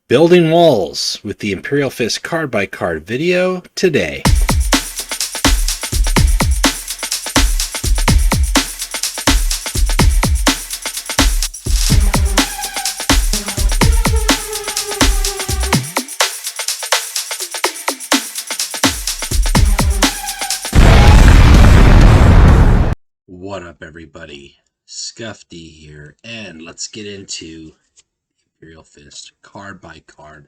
Building walls with the Imperial Fist card by card video today. What up, everybody? Scuffy here, and let's get into Imperial Fist card by card.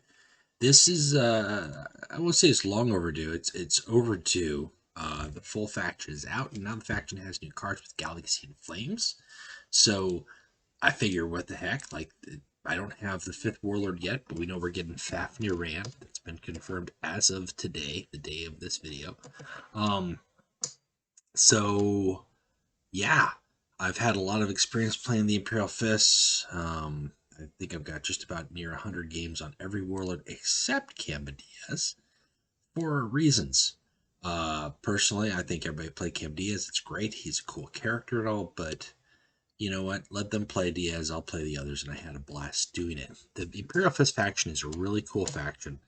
This is I won't say it's long overdue. It's overdue. The full faction is out, and now the faction has new cards with Galaxy and Flames. So I figure, what the heck? Like, I don't have the 5th Warlord yet, but we know we're getting Fafnir Rand. That's been confirmed as of today, the day of this video. So yeah, I've had a lot of experience playing the Imperial Fists. I think I've got just about near 100 games on every Warlord except Cambidias for reasons. Personally, I think everybody play Cambidias. It's great. He's a cool character and all, but you know what? Let them play Diaz. I'll play the others, and I had a blast doing it. The Imperial Fist faction is a really cool faction.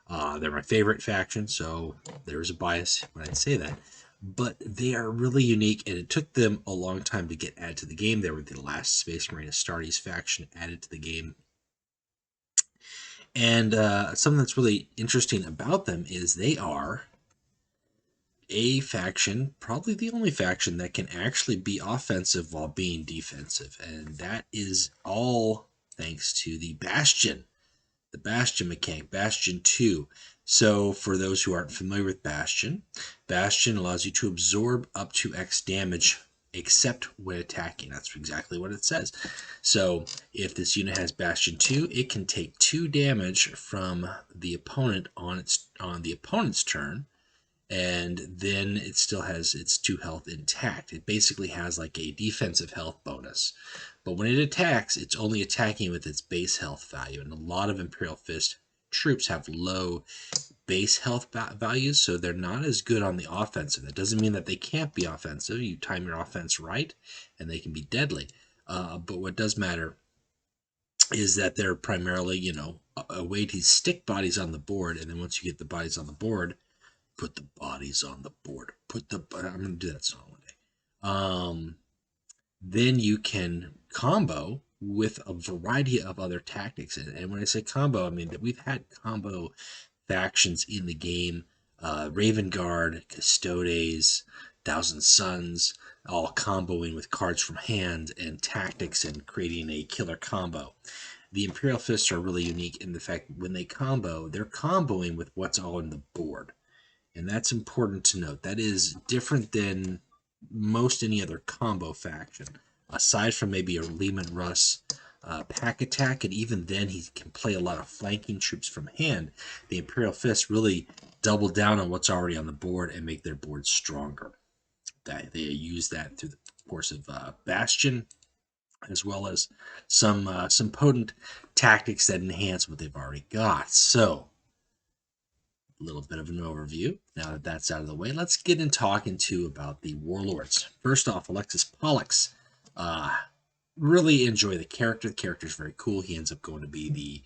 They're my favorite faction, so there's a bias when I say that. But they are really unique, and it took them a long time to get added to the game. They were the last Space Marine Astartes faction added to the game. And something that's really interesting about them is they are a faction, probably the only faction that can actually be offensive while being defensive. And that is all thanks to the Bastion mechanic, Bastion 2. So for those who aren't familiar with Bastion, Bastion allows you to absorb up to X damage except when attacking. That's exactly what it says. So if this unit has Bastion 2, it can take 2 damage from the opponent on the opponent's turn, and then it still has its 2 health intact. It basically has like a defensive health bonus. But when it attacks, it's only attacking with its base health value. And a lot of Imperial Fist troops have low base health values, so they're not as good on the offensive. That doesn't mean that they can't be offensive. You time your offense right, and they can be deadly. But what does matter is that they're primarily, a way to stick bodies on the board, and then once you get the bodies on the board, put the bodies on the board. I'm going to do that song one day. Then you can combo with a variety of other tactics. And when I say combo, I mean that we've had combo factions in the game. Raven Guard, Custodes, Thousand Suns, all comboing with cards from hand and tactics and creating a killer combo. The Imperial Fists are really unique in the fact that when they combo, they're comboing with what's on the board. And that's important to note. That is different than most any other combo faction. Aside from maybe a Lehman Russ pack attack, and even then he can play a lot of flanking troops from hand, the Imperial Fists really double down on what's already on the board and make their board stronger. They use that through the course of Bastion, as well as some potent tactics that enhance what they've already got. So, a little bit of an overview. Now that that's out of the way, let's get in talking about the Warlords. First off, Alexis Pollux. Really enjoy the character. The character is very cool. He ends up going to be the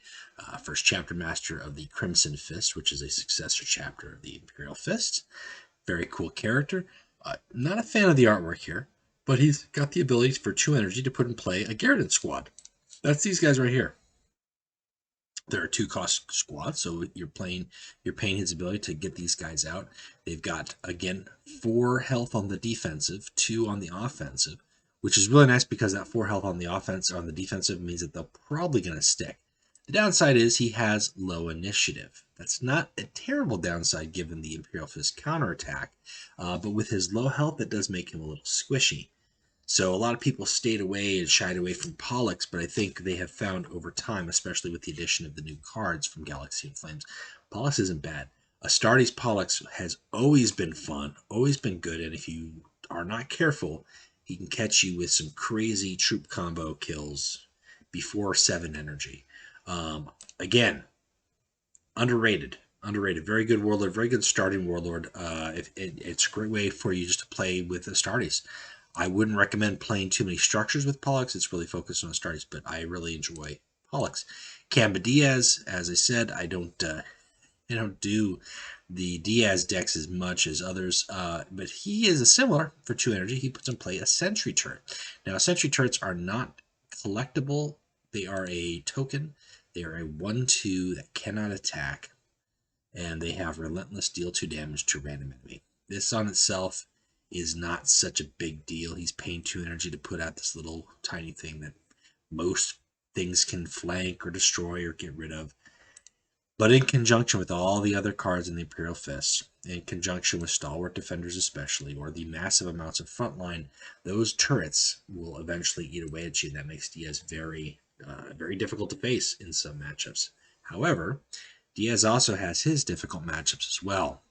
first chapter master of the Crimson Fist, which is a successor chapter of the Imperial Fist. Very cool character. Not a fan of the artwork here, but he's got the ability for 2 energy to put in play a Garrison squad. That's these guys right here. There are 2 cost squads, so you're paying his ability to get these guys out. They've got, again, 4 health on the defensive, 2 on the offensive, which is really nice because that 4 health on the defensive means that they're probably going to stick. The downside is he has low initiative. That's not a terrible downside given the Imperial Fist counterattack, but with his low health, that does make him a little squishy. So a lot of people stayed away and shied away from Pollux, but I think they have found over time, especially with the addition of the new cards from Galaxy and Flames, Pollux isn't bad. Astartes Pollux has always been fun, always been good, and if you are not careful, he can catch you with some crazy troop combo kills before 7 energy. Again, underrated. Very good Warlord, very good starting Warlord. It's a great way for you just to play with Astartes. I wouldn't recommend playing too many structures with Pollux. It's really focused on Astartes, but I really enjoy Holics. Camba Diaz, as I said, I don't do the Diaz decks as much as others, but he is a similar for 2 energy. He puts in play a sentry turret. Now, sentry turrets are not collectible. They are a token. They are a 1/2 that cannot attack, and they have relentless deal 2 damage to random enemy. This on itself is not such a big deal. He's paying 2 energy to put out this little tiny thing that most things can flank or destroy or get rid of. But in conjunction with all the other cards in the Imperial Fists, in conjunction with stalwart defenders especially, or the massive amounts of frontline, those turrets will eventually eat away at you. That makes Diaz very, very difficult to face in some matchups. However, Diaz also has his difficult matchups as well.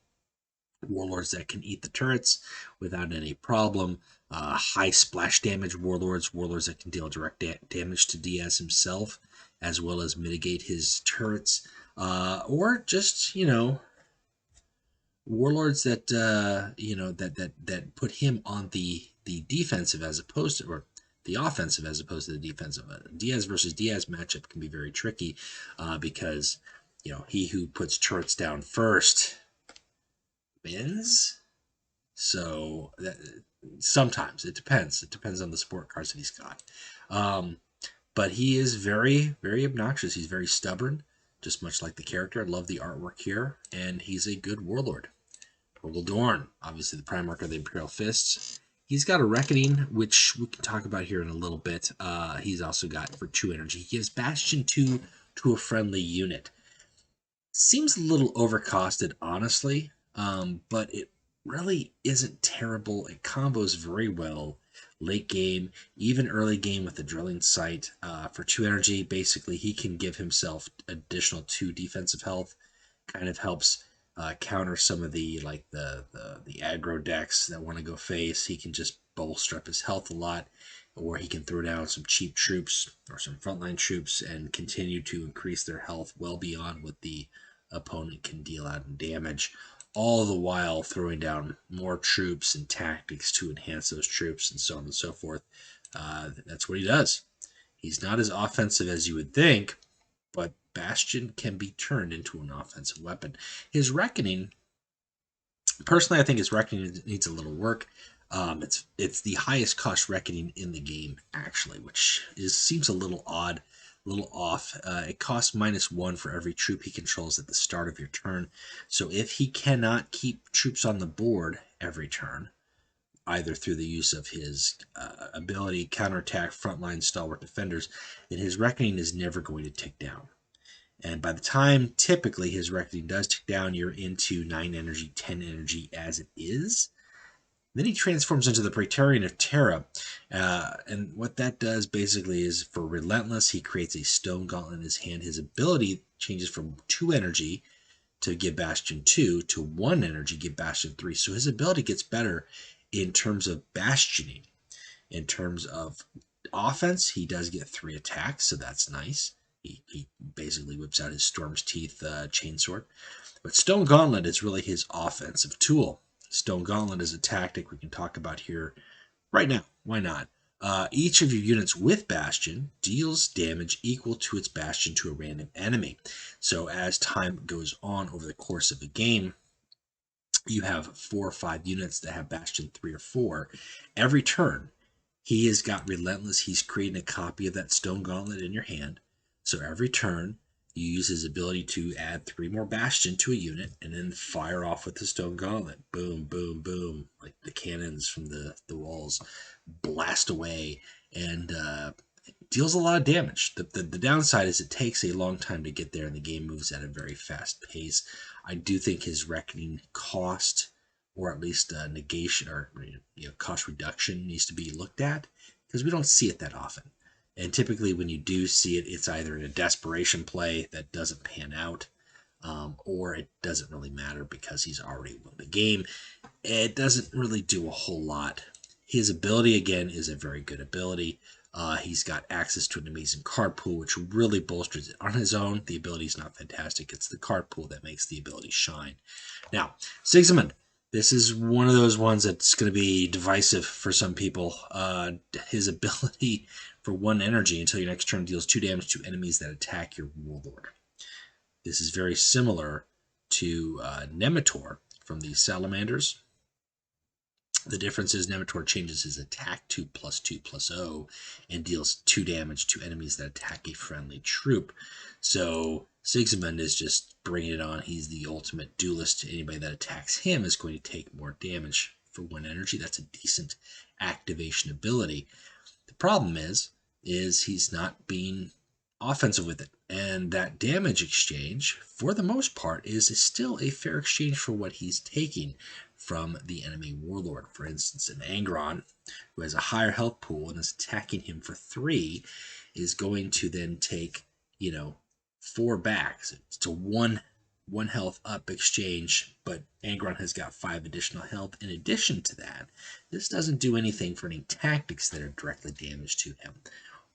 Warlords that can eat the turrets without any problem. High splash damage warlords that can deal direct damage to Diaz himself, as well as mitigate his turrets. Or just, warlords that that put him on the defensive as opposed to, or the offensive as opposed to the defensive. Diaz versus Diaz matchup can be very tricky because he who puts turrets down first wins. So sometimes it depends. It depends on the sport cards that he's got. But he is very, very obnoxious. He's very stubborn, just much like the character. I love the artwork here, and he's a good warlord. Rogal Dorn, obviously the Primarch of the Imperial Fists. He's got a Reckoning, which we can talk about here in a little bit. He's also got for 2 energy. He gives Bastion 2 to a friendly unit. Seems a little overcosted, honestly, but it really isn't terrible. It combos very well late game, even early game with the drilling sight. For 2 energy, basically he can give himself additional 2 defensive health. Kind of helps counter some of the the aggro decks that want to go face. He can just bolster up his health a lot, or he can throw down some cheap troops or some frontline troops and continue to increase their health well beyond what the opponent can deal out in damage, all the while throwing down more troops and tactics to enhance those troops and so on and so forth. That's what he does. He's not as offensive as you would think, but Bastion can be turned into an offensive weapon. His Reckoning, personally, I think his Reckoning needs a little work. It's the highest cost Reckoning in the game, actually, which seems a little odd, a little off. It costs -1 for every troop he controls at the start of your turn. So if he cannot keep troops on the board every turn, either through the use of his ability, counterattack, frontline, stalwart defenders, then his Reckoning is never going to tick down. And by the time typically his Reckoning does tick down, you're into 9 energy, 10 energy as it is. Then he transforms into the Praetorian of Terra. And what that does basically is for Relentless, he creates a stone gauntlet in his hand. His ability changes from 2 energy to give Bastion 2 to 1 energy, give Bastion 3. So his ability gets better in terms of bastioning. In terms of offense, he does get 3 attacks, so that's nice. He basically whips out his Storm's Teeth chainsword. But Stone Gauntlet is really his offensive tool. Stone Gauntlet is a tactic we can talk about here right now. Why not? Each of your units with Bastion deals damage equal to its Bastion to a random enemy. So as time goes on over the course of a game, you have 4 or 5 units that have Bastion 3 or 4. Every turn, he has got Relentless. He's creating a copy of that Stone Gauntlet in your hand. So every turn, you use his ability to add 3 more Bastion to a unit and then fire off with the Stone Gauntlet. Boom, boom, boom. Like the cannons from the walls blast away and deals a lot of damage. The downside is it takes a long time to get there and the game moves at a very fast pace. I do think his Reckoning cost, or at least negation or cost reduction, needs to be looked at because we don't see it that often. And typically when you do see it, it's either in a desperation play that doesn't pan out, or it doesn't really matter because he's already won the game. It doesn't really do a whole lot. His ability, again, is a very good ability. He's got access to an amazing card pool, which really bolsters it. On his own, the ability is not fantastic. It's the card pool that makes the ability shine. Now, Sigismund. This is one of those ones that's going to be divisive for some people. His ability for 1 energy until your next turn deals 2 damage to enemies that attack your Warlord. This is very similar to Nemetor from the Salamanders. The difference is Nemetor changes his attack to +2/+0 and deals 2 damage to enemies that attack a friendly troop. So Sigismund is just bringing it on. He's the ultimate duelist. Anybody that attacks him is going to take more damage for 1 energy. That's a decent activation ability. The problem is he's not being offensive with it. And that damage exchange, for the most part, is still a fair exchange for what he's taking from the enemy Warlord. For instance, an Angron, who has a higher health pool and is attacking him for 3, is going to then take, 4 back. So it's a one health up exchange, but Angron has got 5 additional health in addition to that. This doesn't do anything for any tactics that are directly damaged to him.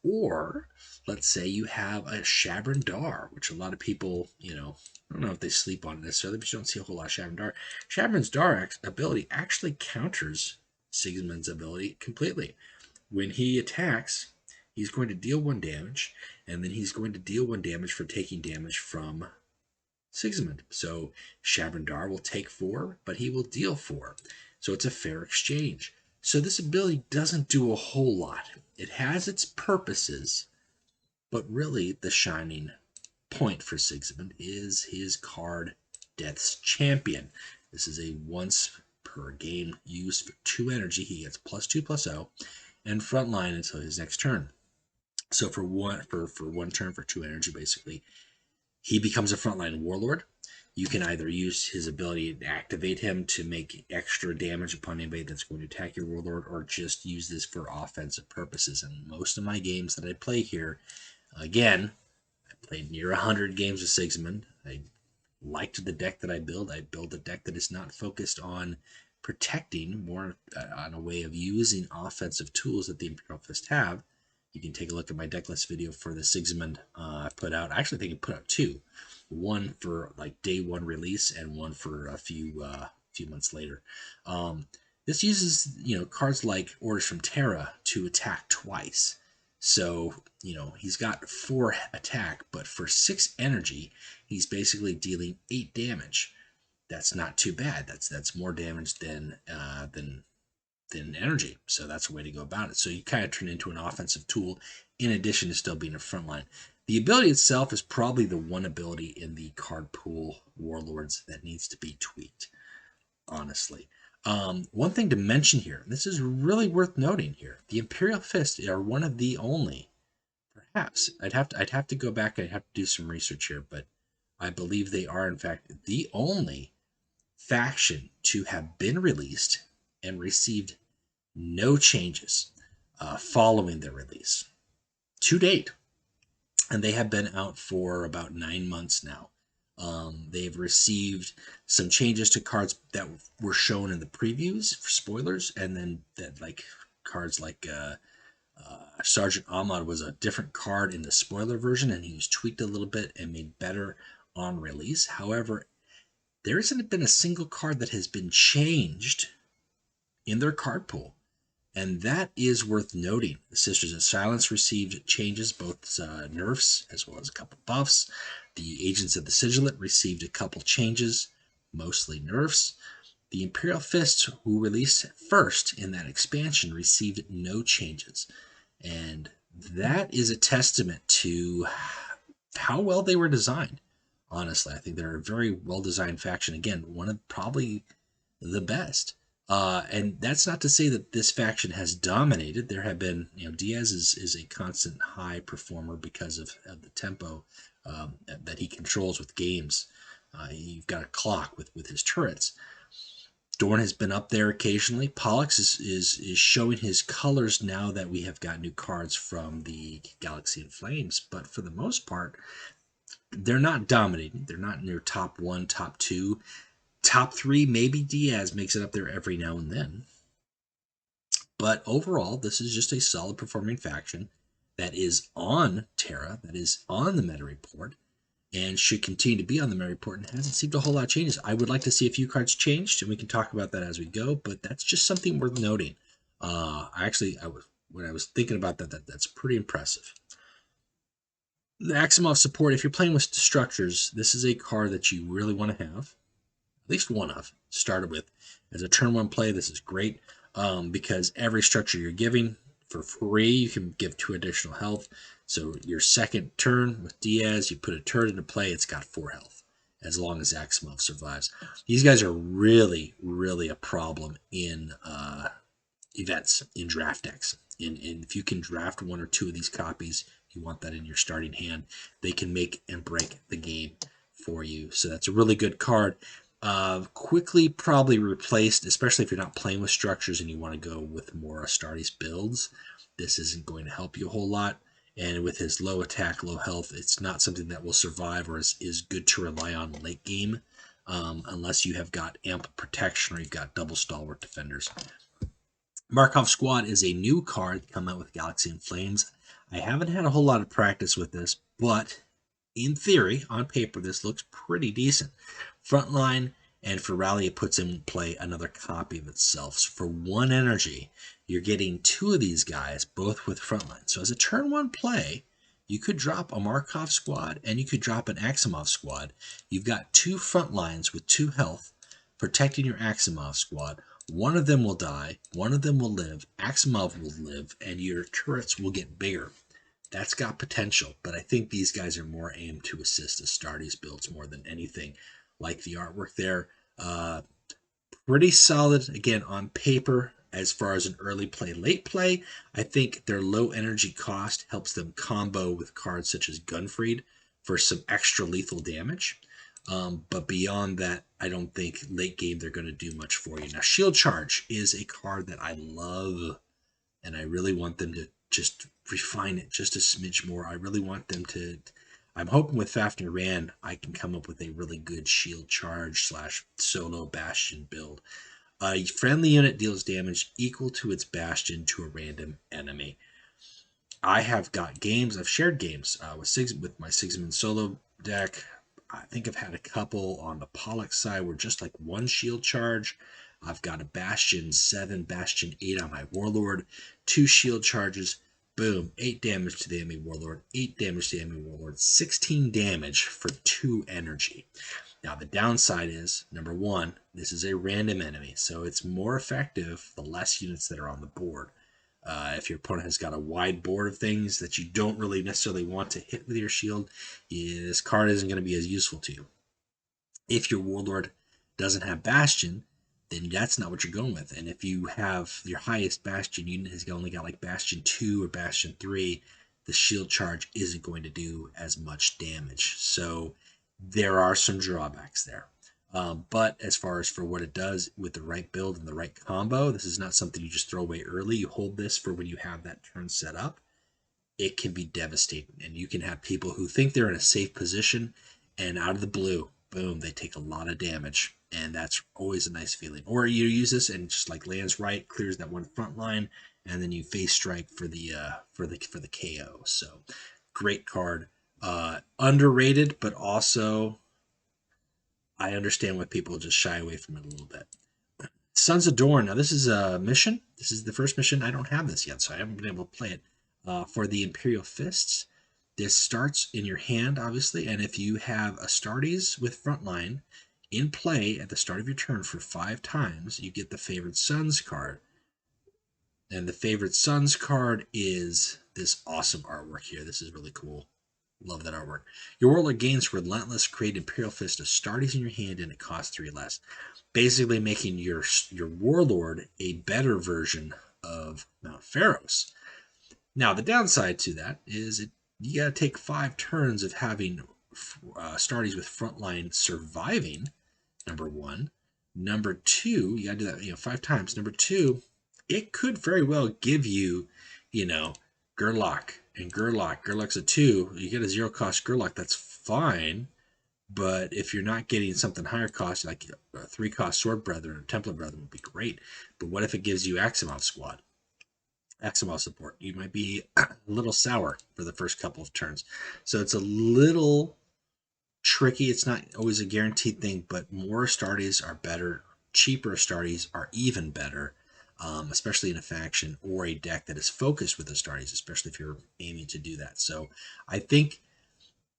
Or let's say you have a Shabran Dar, which a lot of people, I don't know if they sleep on it necessarily, but you don't see a whole lot of Shabran Dar. Shabran's Dar ability actually counters Sigismund's ability completely. When he attacks, he's going to deal 1 damage, and then he's going to deal 1 damage for taking damage from Sigismund. So Shabran Dar will take 4, but he will deal 4. So it's a fair exchange. So this ability doesn't do a whole lot. It has its purposes, but really the shining point for Sigismund is his card Death's Champion. This is a once per game use for 2 energy. He gets +2/+0 and frontline until his next turn. So for one turn for 2 energy, basically, he becomes a frontline Warlord. You can either use his ability to activate him to make extra damage upon anybody that's going to attack your Warlord, or just use this for offensive purposes. And most of my games that I play here, again, I played near 100 games of Sigismund. I liked the deck that I build. I build a deck that is not focused on protecting, more on a way of using offensive tools that the Imperial Fist have. You can take a look at my deck list video for the Sigismund I put out. I actually think I put out 2. One for like day 1 release and one for a few months later. This uses cards like Orders from Terra to attack twice. So he's got 4 attack, but for 6 energy, he's basically dealing 8 damage. That's not too bad. That's more damage than energy. So that's a way to go about it. So you kind of turn into an offensive tool in addition to still being a frontline. The ability itself is probably the one ability in the card pool Warlords that needs to be tweaked, honestly. One thing to mention here, and this is really worth noting here, the Imperial Fist are one of the only, perhaps, I'd have to go back, I'd have to do some research here, but I believe they are, in fact, the only faction to have been released and received no changes following their release to date. And they have been out for about 9 months now. They've received some changes to cards that were shown in the previews for spoilers, and then that cards like Sergeant Ahmad was a different card in the spoiler version, and he was tweaked a little bit and made better on release. However, there hasn't been a single card that has been changed in their card pool. And that is worth noting. The Sisters of Silence received changes, both nerfs as well as a couple buffs. The Agents of the Sigilate received a couple changes, mostly nerfs. The Imperial Fist, who released first in that expansion, received no changes. And that is a testament to how well they were designed. Honestly, I think they're a very well-designed faction. Again, one of probably the best. And that's not to say that this faction has dominated. There have been, Diaz is a constant high performer because of the tempo that he controls with games. You've got a clock with his turrets. Dorn has been up there occasionally. Pollux is showing his colors now that we have got new cards from the Galaxy in Flames. But for the most part, they're not dominating. They're not near top 1, top 2. Top 3, maybe Diaz makes it up there every now and then. But overall, this is just a solid performing faction that is on Terra, that is on the meta report, and should continue to be on the meta report, and hasn't seen a whole lot of changes. I would like to see a few cards changed, and we can talk about that as we go, but that's just something worth noting. I when I was thinking about that's pretty impressive. The Aximov support, if you're playing with structures, this is a card that you really want to have. At least one of, started with. As a turn one play, this is great because every structure you're giving for free, you can give 2 additional health. So your second turn with Diaz, you put a turret into play, it's got 4 health, as long as Aximov survives. These guys are really, really a problem in events, in draft decks. And if you can draft 1 or 2 of these copies, you want that in your starting hand. They can make and break the game for you. So that's a really good card. Quickly probably replaced, especially if you're not playing with structures and you want to go with more Astartes builds. This isn't going to help you a whole lot. And with his low attack, low health, it's not something that will survive or is good to rely on late game unless you have got ample protection or you've got double stalwart defenders. Markov Squad is a new card come out with Galaxy and Flames. I haven't had a whole lot of practice with this, but in theory, on paper, this looks pretty decent. Frontline, and for Rally, it puts in play another copy of itself. So for 1 energy, you're getting 2 of these guys, both with Frontline. So as a turn 1 play, you could drop a Markov Squad and you could drop an Aximov Squad. You've got 2 Frontlines with 2 health protecting your Aximov Squad. One of them will die, one of them will live, Aximov will live, and your turrets will get bigger. That's got potential, but I think these guys are more aimed to assist Astartes builds more than anything. Like the artwork there, pretty solid, again, on paper. As far as an early play, late play, I think their low energy cost helps them combo with cards such as Gunfried for some extra lethal damage. But beyond that, I don't think late game they're going to do much for you. Now, Shield Charge is a card that I love, and I really want them to just refine it just a smidge more. I really want them to. I'm hoping with Fafnir Rand, I can come up with a really good Shield Charge / solo Bastion build. A friendly unit deals damage equal to its Bastion to a random enemy. I have got games, I've shared games with my Sigismund solo deck. I think I've had a couple on the Pollux side where just like 1 shield charge. I've got a Bastion 7, Bastion 8 on my Warlord, 2 shield charges, boom, 8 damage to the enemy Warlord, 8 damage to the enemy Warlord, 16 damage for 2 energy. Now the downside is, number 1, this is a random enemy, so it's more effective the less units that are on the board. If your opponent has got a wide board of things that you don't really necessarily want to hit with your shield, this card isn't going to be as useful to you. If your Warlord doesn't have Bastion, then that's not what you're going with. And if you have your highest Bastion unit has only got like Bastion 2 or Bastion 3, the shield charge isn't going to do as much damage. So there are some drawbacks there. But as far as for what it does with the right build and the right combo, this is not something you just throw away early. You hold this for when you have that turn set up. It can be devastating. And you can have people who think they're in a safe position, and out of the blue, boom, they take a lot of damage. And that's always a nice feeling. Or you use this and just like lands right, clears that one front line, and then you face strike for the KO. So great card. Underrated, but also I understand why people just shy away from it a little bit. Sons of Dorn. Now, this is a mission. This is the first mission. I don't have this yet, so I haven't been able to play it. For the Imperial Fists, this starts in your hand, obviously, and if you have Astartes with Frontline in play at the start of your turn for 5 times, you get the Favored Sons card. And the Favored Sons card is this awesome artwork here. This is really cool. Love that artwork. Your Warlord gains Relentless, create Imperial Fist Astartes in your hand, and it costs 3 less. Basically making your Warlord a better version of Mount Pharos. Now, the downside to that is you got to take 5 turns of having Astartes with Frontline surviving, number 1. Number 2, you got to do that 5 times. Number 2, it could very well give you, Gerlach. And Gerlach's a 2. You get a 0-cost Gerlach, that's fine. But if you're not getting something higher cost, like a 3-cost Sword Brethren or Templar Brethren would be great. But what if it gives you Aximov Squad? Aximov support. You might be a little sour for the first couple of turns. So it's a little tricky. It's not always a guaranteed thing, but more Astartes are better. Cheaper Astartes are even better. especially in a faction or a deck that is focused with Astartes, especially if you're aiming to do that. So I think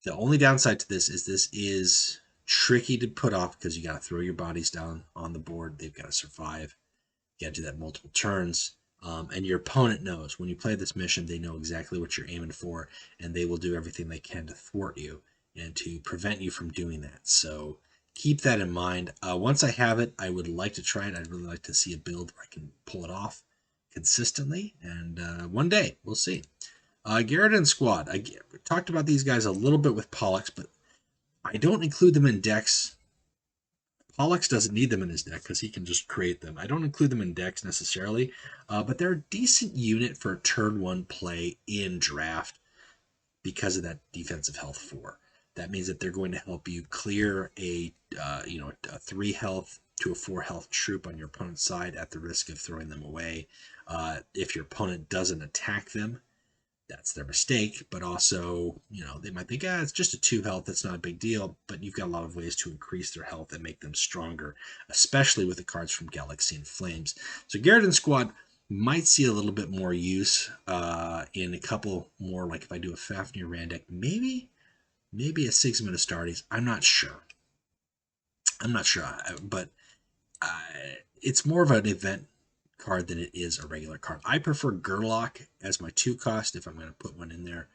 the only downside to this is tricky to put off because you got to throw your bodies down on the board. They've got to survive. You got to do that multiple turns. And your opponent knows when you play this mission, they know exactly what you're aiming for, and they will do everything they can to thwart you and to prevent you from doing that. So keep that in mind. Once I have it, I would like to try it. I'd really like to see a build where I can pull it off consistently, and one day we'll see. Garrett Squad. I talked about these guys a little bit with Pollux, but I don't include them in decks. Pollux doesn't need them in his deck because he can just create them. I don't include them in decks necessarily, but they're a decent unit for turn 1 play in draft because of that defensive health 4. That means that they're going to help you clear a 3 health to a 4 health troop on your opponent's side at the risk of throwing them away. If your opponent doesn't attack them, that's their mistake, but also, they might think, it's just a 2 health, that's not a big deal, but you've got a lot of ways to increase their health and make them stronger, especially with the cards from Galaxy and Flames. So Garrett Squad might see a little bit more use in a couple more, like if I do a Fafnir Rand deck, maybe a Sigismund Astartes. I'm not sure, but it's more of an event card than it is a regular card. I prefer Gerlach as my 2 cost if I'm going to put one in there.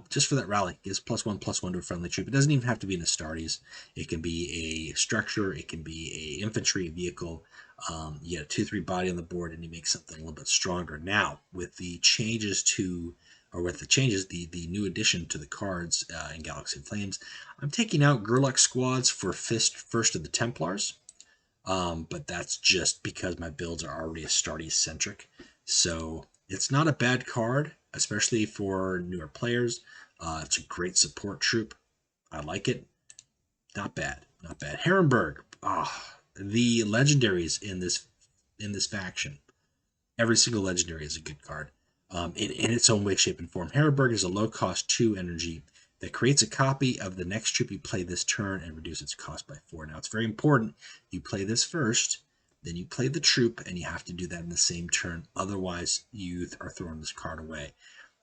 Just for that rally. It gives +1/+1 to a friendly troop. It doesn't even have to be an Astartes. It can be a structure. It can be a infantry vehicle. You get a 2/3 body on the board and you make something a little bit stronger. Now, with the changes the new addition to the cards in Galaxy and Flames, I'm taking out Gerlach squads for First of the Templars. But that's just because my builds are already Astartes centric. So it's not a bad card, especially for newer players. It's a great support troop. I like it. Not bad. Herrenberg. The legendaries in this faction. Every single legendary is a good card. In its own way, shape, and form. Herrenberg is a low-cost 2 energy that creates a copy of the next troop you play this turn and reduces its cost by 4. Now, it's very important. You play this first, then you play the troop, and you have to do that in the same turn. Otherwise, you are throwing this card away.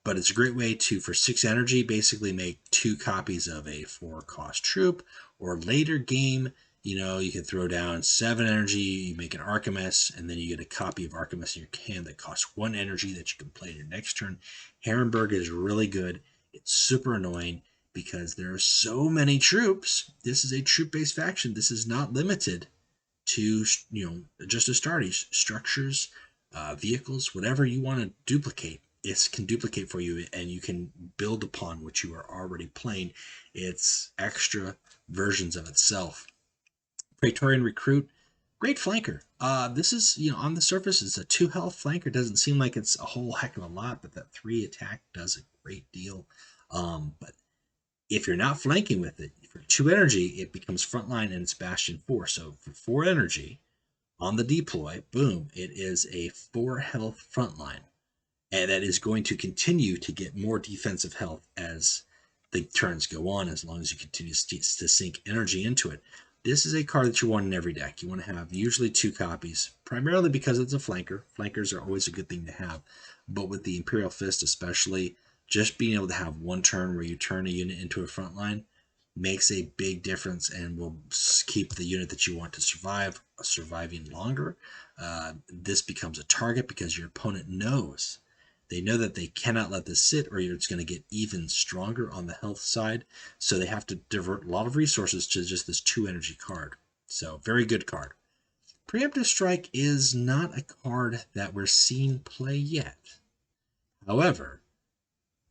But it's a great way to, for 6 energy, basically make 2 copies of a 4-cost troop. Or later game, you can throw down 7 energy, you make an Archimus, and then you get a copy of Archimus in your hand that costs 1 energy that you can play in your next turn. Herrenberg is really good. It's super annoying because there are so many troops. This is a troop-based faction. This is not limited to, just Astartes. Structures, vehicles, whatever you want to duplicate, it can duplicate for you, and you can build upon what you are already playing. It's extra versions of itself. Praetorian Recruit, great flanker. This is, on the surface, it's a 2 health flanker. Doesn't seem like it's a whole heck of a lot, but that 3 attack does a great deal. But if you're not flanking with it, for 2 energy, it becomes frontline and it's Bastion 4. So for 4 energy on the deploy, boom, it is a 4 health frontline. And that is going to continue to get more defensive health as the turns go on, as long as you continue to sink energy into it. This is a card that you want in every deck. You want to have usually 2 copies, primarily because it's a flanker. Flankers are always a good thing to have. But with the Imperial Fist especially, just being able to have 1 turn where you turn a unit into a frontline makes a big difference and will keep the unit that you want to survive surviving longer. This becomes a target because your opponent knows. They know that they cannot let this sit or it's going to get even stronger on the health side. So they have to divert a lot of resources to just this 2 energy card. So very good card. Preemptive Strike is not a card that we're seeing play yet. However,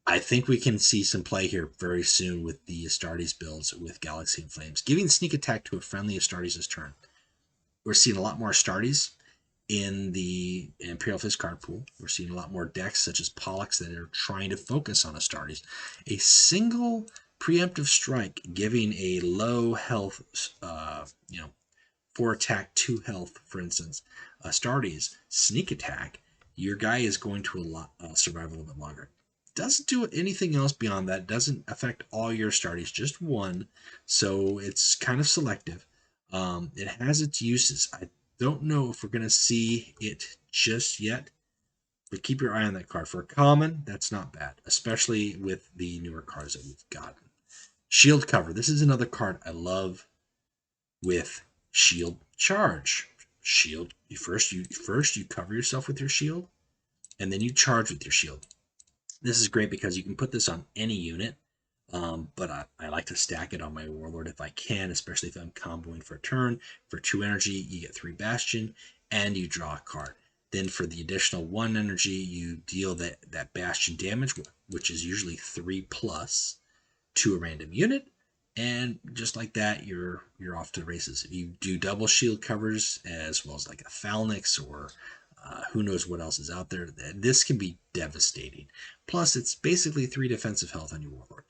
I think we can see some play here very soon with the Astartes builds with Galaxy and Flames. Giving sneak attack to a friendly Astartes this turn. We're seeing a lot more Astartes in the Imperial Fist card pool. We're seeing a lot more decks such as Pollux that are trying to focus on Astartes. A single preemptive strike giving a low health, 4 attack, 2 health, for instance, Astartes, sneak attack, your guy is going to survive a little bit longer. Doesn't do anything else beyond that. Doesn't affect all your Astartes, just 1. So it's kind of selective. It has its uses. I don't know if we're going to see it just yet, but keep your eye on that card. For a common, that's not bad, especially with the newer cards that we've gotten. Shield cover. This is another card I love with shield charge. Shield. You cover yourself with your shield, and then you charge with your shield. This is great because you can put this on any unit, but I like to stack it on my Warlord if I can, especially if I'm comboing for a turn. For 2 energy, you get 3 Bastion, and you draw a card. Then for the additional 1 energy, you deal that Bastion damage, which is usually 3 plus, to a random unit. And just like that, you're off to the races. If you do double shield covers, as well as like a Phalanx or who knows what else is out there, this can be devastating. Plus, it's basically 3 defensive health on your Warlord.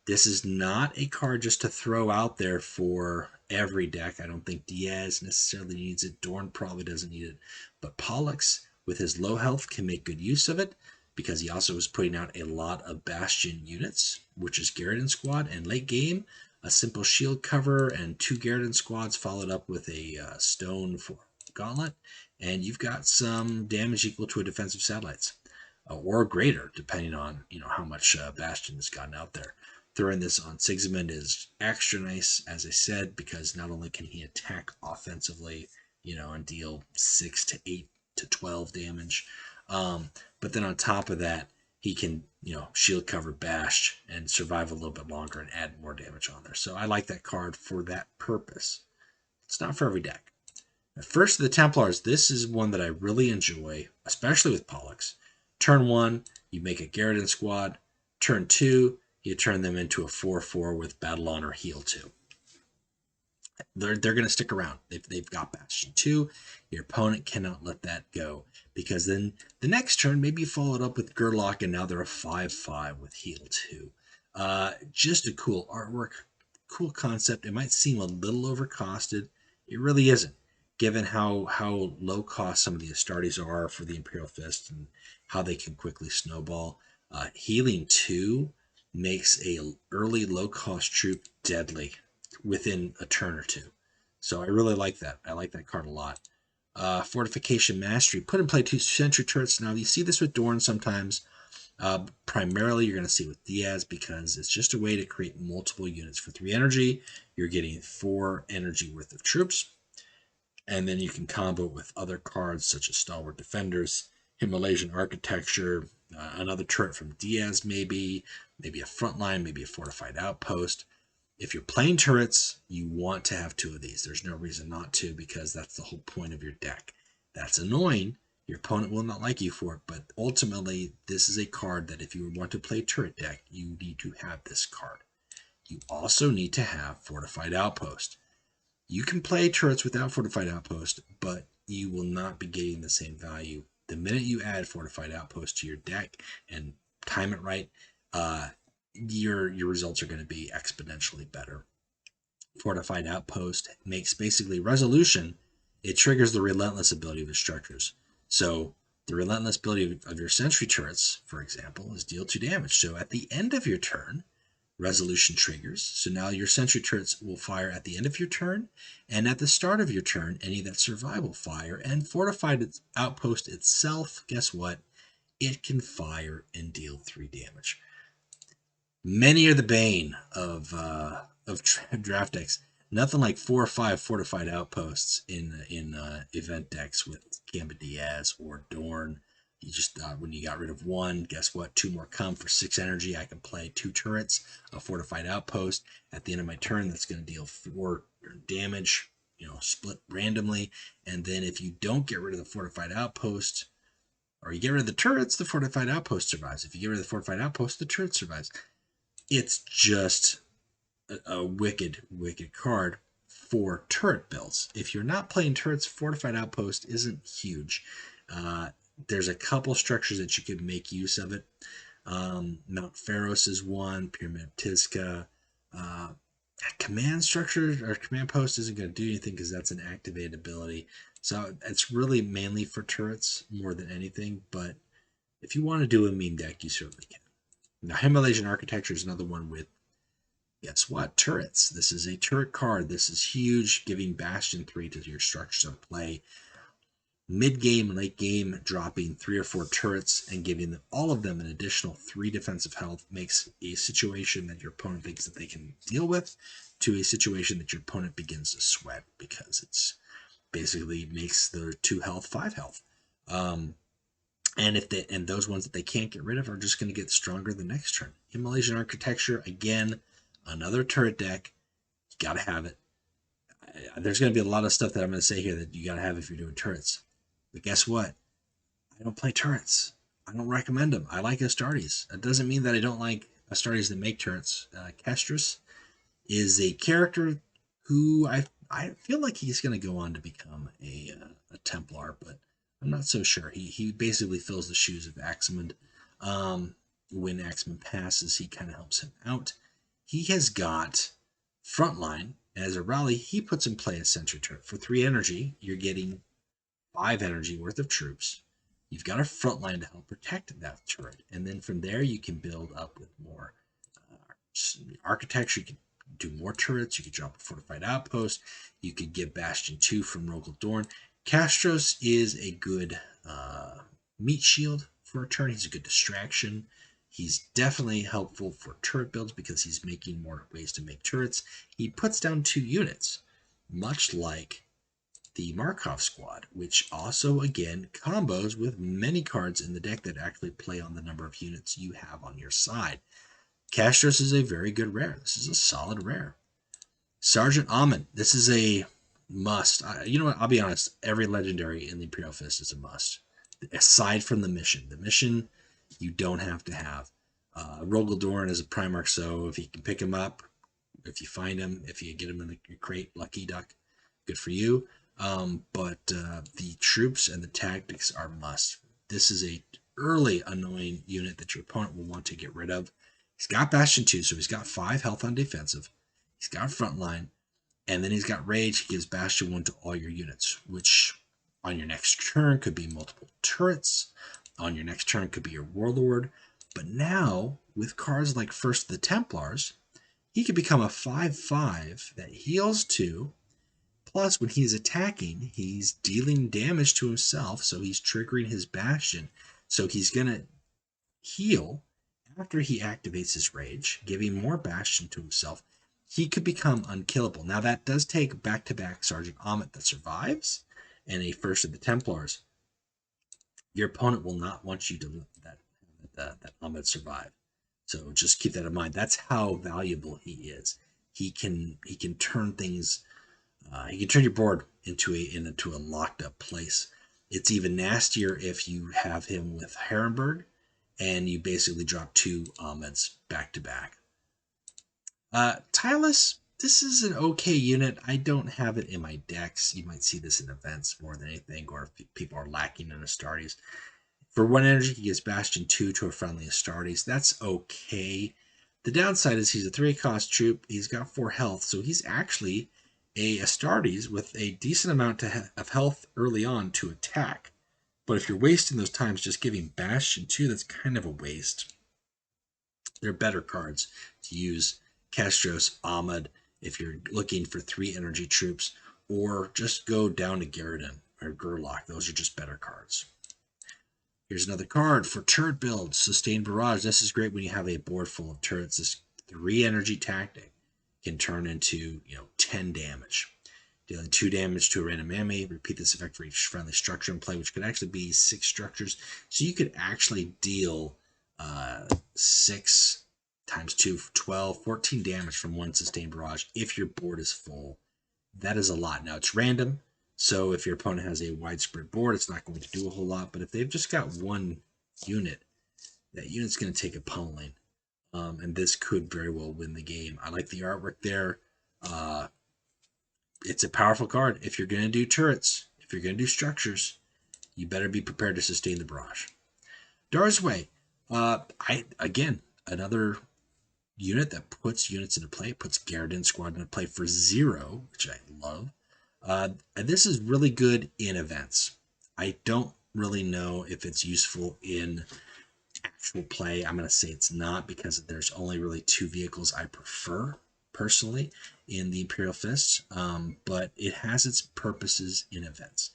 This is not a card just to throw out there for every deck. I don't think Diaz necessarily needs it. Dorn probably doesn't need it. But Pollux, with his low health, can make good use of it because he also was putting out a lot of Bastion units, which is Garrison Squad. And late game, a simple shield cover and 2 Garrison Squads followed up with a stone gauntlet. And you've got some damage equal to a defensive satellites. Or greater, depending on how much Bastion has gotten out there. Throwing this on Sigismund is extra nice, as I said, because not only can he attack offensively, and deal 6 to 8 to 12 damage, but then on top of that, he can, shield cover bash and survive a little bit longer and add more damage on there. So I like that card for that purpose. It's not for every deck. First of the Templars, this is one that I really enjoy, especially with Pollux. Turn 1, you make a Garrison Squad. Turn 2, you turn them into a 4/4 with Battle Honor Heal 2. They're going to stick around. They've got Bastion 2. Your opponent cannot let that go, because then the next turn, maybe you follow it up with Gurlock, and now they're a 5/5 with Heal 2. Just a cool artwork, cool concept. It might seem a little overcosted. It really isn't, given how low cost some of the Astartes are for the Imperial Fist and how they can quickly snowball. Healing 2 makes a early low cost troop deadly within a turn or two. So I really like that. I like that card a lot. Fortification Mastery. Put in play 2 sentry turrets. Now you see this with Dorn sometimes. Primarily you're going to see with Diaz, because it's just a way to create multiple units. For 3 energy, you're getting 4 energy worth of troops. And then you can combo with other cards such as Stalwart Defenders, Himalayan Architecture, another turret from Diaz maybe a frontline, maybe a fortified outpost. If you're playing turrets, you want to have 2 of these. There's no reason not to, because that's the whole point of your deck. That's annoying. Your opponent will not like you for it, but ultimately, this is a card that if you want to play turret deck, you need to have this card. You also need to have Fortified Outpost. You can play turrets without Fortified Outpost, but you will not be getting the same value. The minute you add Fortified Outpost to your deck and time it right, your results are going to be exponentially better. Fortified Outpost makes basically resolution. It triggers the relentless ability of the structures. So the relentless ability of your sentry turrets, for example, is deal 2 damage. So at the end of your turn, resolution triggers. So now your sentry turrets will fire at the end of your turn, and at the start of your turn, any that survive will fire. And Fortified Outpost itself, guess what? It can fire and deal 3 damage. Many are the bane of draft decks. Nothing like 4 or 5 Fortified Outposts in event decks with Gambit Diaz or Dorn. You just when you got rid of 1, guess what? 2 more come for 6 energy. I can play 2 turrets, a Fortified Outpost at the end of my turn. That's going to deal 4 damage, split randomly. And then if you don't get rid of the Fortified Outpost, or you get rid of the turrets, the Fortified Outpost survives. If you get rid of the Fortified Outpost, the turret survives. It's just a wicked card for turret builds. If you're not playing turrets, Fortified Outpost isn't huge. There's a couple structures that you can make use of it. Mount Pharos is one, Pyramid of Tizca. Command structure or command post isn't going to do anything because that's an activated ability. So it's really mainly for turrets more than anything. But if you want to do a meme deck, you certainly can. Now, Himalayan Architecture is another one with, guess what? Turrets. This is a turret card. This is huge, giving Bastion 3 to your structures of play. Mid-game, late game, dropping 3 or 4 turrets and giving them, all of them an additional 3 defensive health makes a situation that your opponent thinks that they can deal with to a situation that your opponent begins to sweat, because it's basically makes their 2 health 5 health. And those ones that they can't get rid of are just going to get stronger the next turn. Immolation Architecture, again, another turret deck. You got to have it. There's going to be a lot of stuff that I'm going to say here that you got to have if you're doing turrets. But guess what? I don't play turrets. I don't recommend them. I like Astartes. That doesn't mean that I don't like Astartes that make turrets. Kestrus is a character who I feel like he's going to go on to become a Templar, but I'm not so sure. He basically fills the shoes of Axmund. When Axmund passes, he kind of helps him out. He has got Frontline. As a rally, he puts in play a sentry turret. For 3 energy, you're getting 5 energy worth of troops. You've got a Frontline to help protect that turret. And then from there, you can build up with more architecture. You can do more turrets. You could drop a fortified outpost. You could get Bastion 2 from Rogal Dorn. Castros is a good meat shield for a turn. He's a good distraction. He's definitely helpful for turret builds because he's making more ways to make turrets. He puts down 2 units, much like the Markov squad, which also, again, combos with many cards in the deck that actually play on the number of units you have on your side. Castros is a very good rare. This is a solid rare. Sergeant Amon. This is a must. You know what? I'll be honest. Every legendary in the Imperial Fist is a must. Aside from the mission. The mission you don't have to have. Rogal Dorn is a Primarch, so if you can pick him up, if you find him, if you get him in the crate, lucky duck, good for you. But the troops and the tactics are must. This is a early annoying unit that your opponent will want to get rid of. He's got Bastion 2, so he's got 5 health on defensive. He's got Frontline, and then he's got Rage. He gives Bastion 1 to all your units, which on your next turn could be multiple turrets. On your next turn could be your Warlord. But now, with cards like First of the Templars, he could become a 5/5 that heals 2. Plus, when he's attacking, he's dealing damage to himself, so he's triggering his Bastion. So he's going to heal after he activates his Rage, giving more Bastion to himself. He could become unkillable. Now, that does take back-to-back Sergeant Amit that survives and a First of the Templars. Your opponent will not want you to let that Amit survive. So just keep that in mind. That's how valuable he is. He can turn things. He can turn your board into a locked up place. It's even nastier if you have him with Herrenberg, and you basically drop 2 Amits back to back. Tylus, this is an okay unit. I don't have it in my decks. You might see this in events more than anything, or if people are lacking in Astartes. For 1 energy, he gives Bastion 2 to a friendly Astartes. That's okay. The downside is he's a 3-cost troop. He's got 4 health, so he's actually a Astartes with a decent amount of health early on to attack. But if you're wasting those times just giving Bastion 2, that's kind of a waste. There are better cards to use. Castros, Ahmed, if you're looking for 3 energy troops, or just go down to Garridan or Gerlach. Those are just better cards. Here's another card for turret builds. Sustained Barrage. This is great when you have a board full of turrets. This 3 energy tactic can turn into 10 damage. Dealing 2 damage to a random enemy. Repeat this effect for each friendly structure in play, which could actually be 6 structures. So you could actually deal 6 times 2, 12, 14 damage from 1 Sustained Barrage if your board is full. That is a lot. Now, it's random, so if your opponent has a widespread board, it's not going to do a whole lot. But if they've just got 1 unit, that unit's going to take a pummeling. And this could very well win the game. I like the artwork there. It's a powerful card. If you're going to do turrets, if you're going to do structures, you better be prepared to sustain the barrage. Darzway. Again, another unit that puts units into play, puts Garridan squad into play for 0, which I love. And this is really good in events. I don't really know if it's useful in actual play. I'm going to say it's not, because there's only really 2 vehicles I prefer personally in the Imperial Fists, but it has its purposes in events.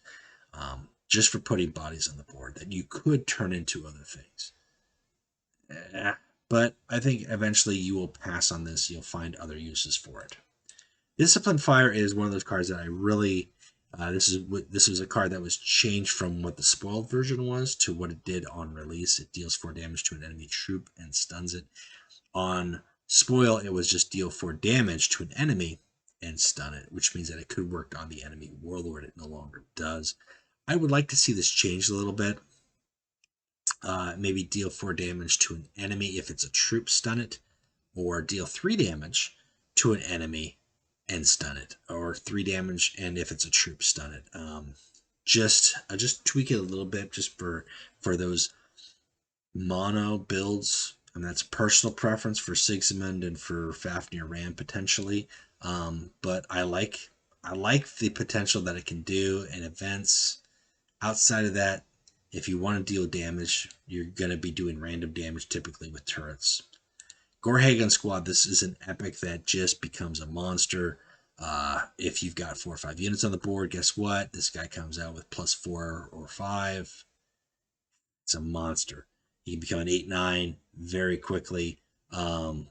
just for putting bodies on the board that you could turn into other things. But I think eventually you will pass on this. You'll find other uses for it. Disciplined Fire is one of those cards that I really. This was a card that was changed from what the spoiled version was to what it did on release. It deals 4 damage to an enemy troop and stuns it. On spoil, it was just deal 4 damage to an enemy and stun it, which means that it could work on the enemy Warlord. It no longer does. I would like to see this changed a little bit. Maybe deal 4 damage to an enemy if it's a troop, stun it, or deal 3 damage to an enemy and stun it, or 3 damage, and if it's a troop, stun it. Just tweak it a little bit just for those mono builds. And that's personal preference for Sigismund and for Fafnir Ram potentially. But I like the potential that it can do in events. Outside of that, if you want to deal damage, you're going to be doing random damage typically with turrets. Gorhagen Squad, this is an epic that just becomes a monster. If you've got 4 or 5 units on the board, guess what? This guy comes out with +4 or 5. It's a monster. He can become an 8/9 very quickly. Like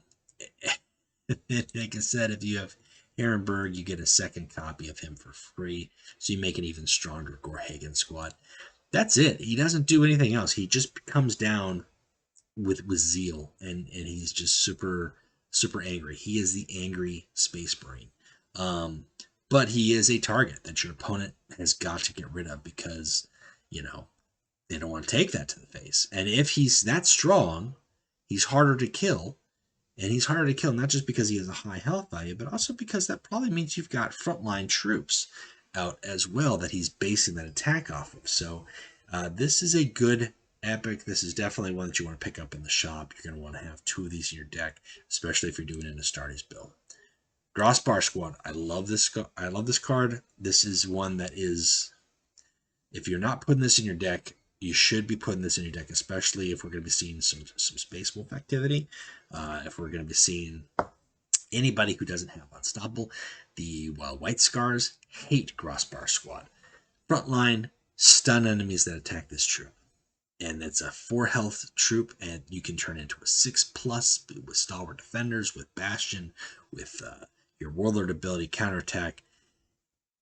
I said, if you have Herrenberg, you get a second copy of him for free. So you make an even stronger Gorhagen Squad. That's it. He doesn't do anything else. He just comes down with zeal, and he's just super angry. He is the angry Space Marine. But he is a target that your opponent has got to get rid of because, they don't want to take that to the face. And if he's that strong, he's harder to kill. And he's harder to kill not just because he has a high health value, but also because that probably means you've got frontline troops out as well that he's basing that attack off of. So this is a good epic. This is definitely one that you want to pick up in the shop. You're going to want to have 2 of these in your deck, especially if you're doing it in a Astartes build. Grossbar Squad. I love this card. This is one that is, if you're not putting this in your deck, you should be putting this in your deck, especially if we're going to be seeing some Space Wolf activity. If we're going to be seeing anybody who doesn't have Unstoppable. The White Scars hate Grossbar Squad. Frontline, stun enemies that attack this troop. And it's a 4 health troop, and you can turn into a 6+ with Stalwart Defenders, with Bastion, with your Warlord ability, counterattack.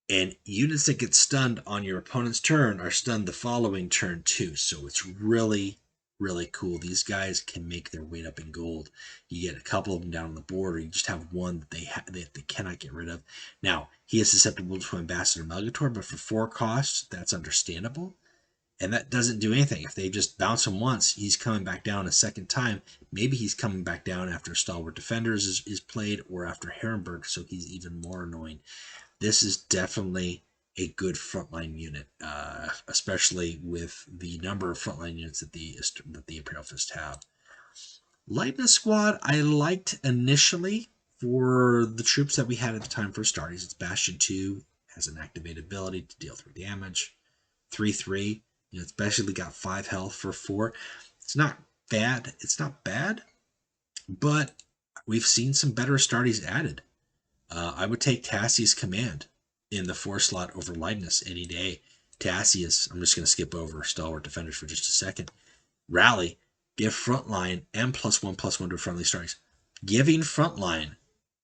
And units that get stunned on your opponent's turn are stunned the following turn too. So it's really, really cool. These guys can make their weight up in gold. You get a couple of them down on the board, or you just have one that they cannot get rid of. Now, he is susceptible to Ambassador Melgator, but for 4 costs, that's understandable. And that doesn't do anything. If they just bounce him once, he's coming back down a second time. Maybe he's coming back down after Stalwart Defenders is played, or after Herrenberg, so he's even more annoying. This is definitely a good frontline unit, especially with the number of frontline units that the Imperial Fist have. Lightness Squad, I liked initially for the troops that we had at the time for Astartes. It's Bastion 2, has an activated ability to deal 3 damage. 3/3, it's basically got 5 health for 4. It's not bad. It's not bad, but we've seen some better Astartes added. I would take Tassius Command in the 4 slot over Lightness any day. Tassius, I'm just going to skip over Stalwart Defenders for just a second. Rally, give frontline and +1/+1 to a friendly Astartes. Giving frontline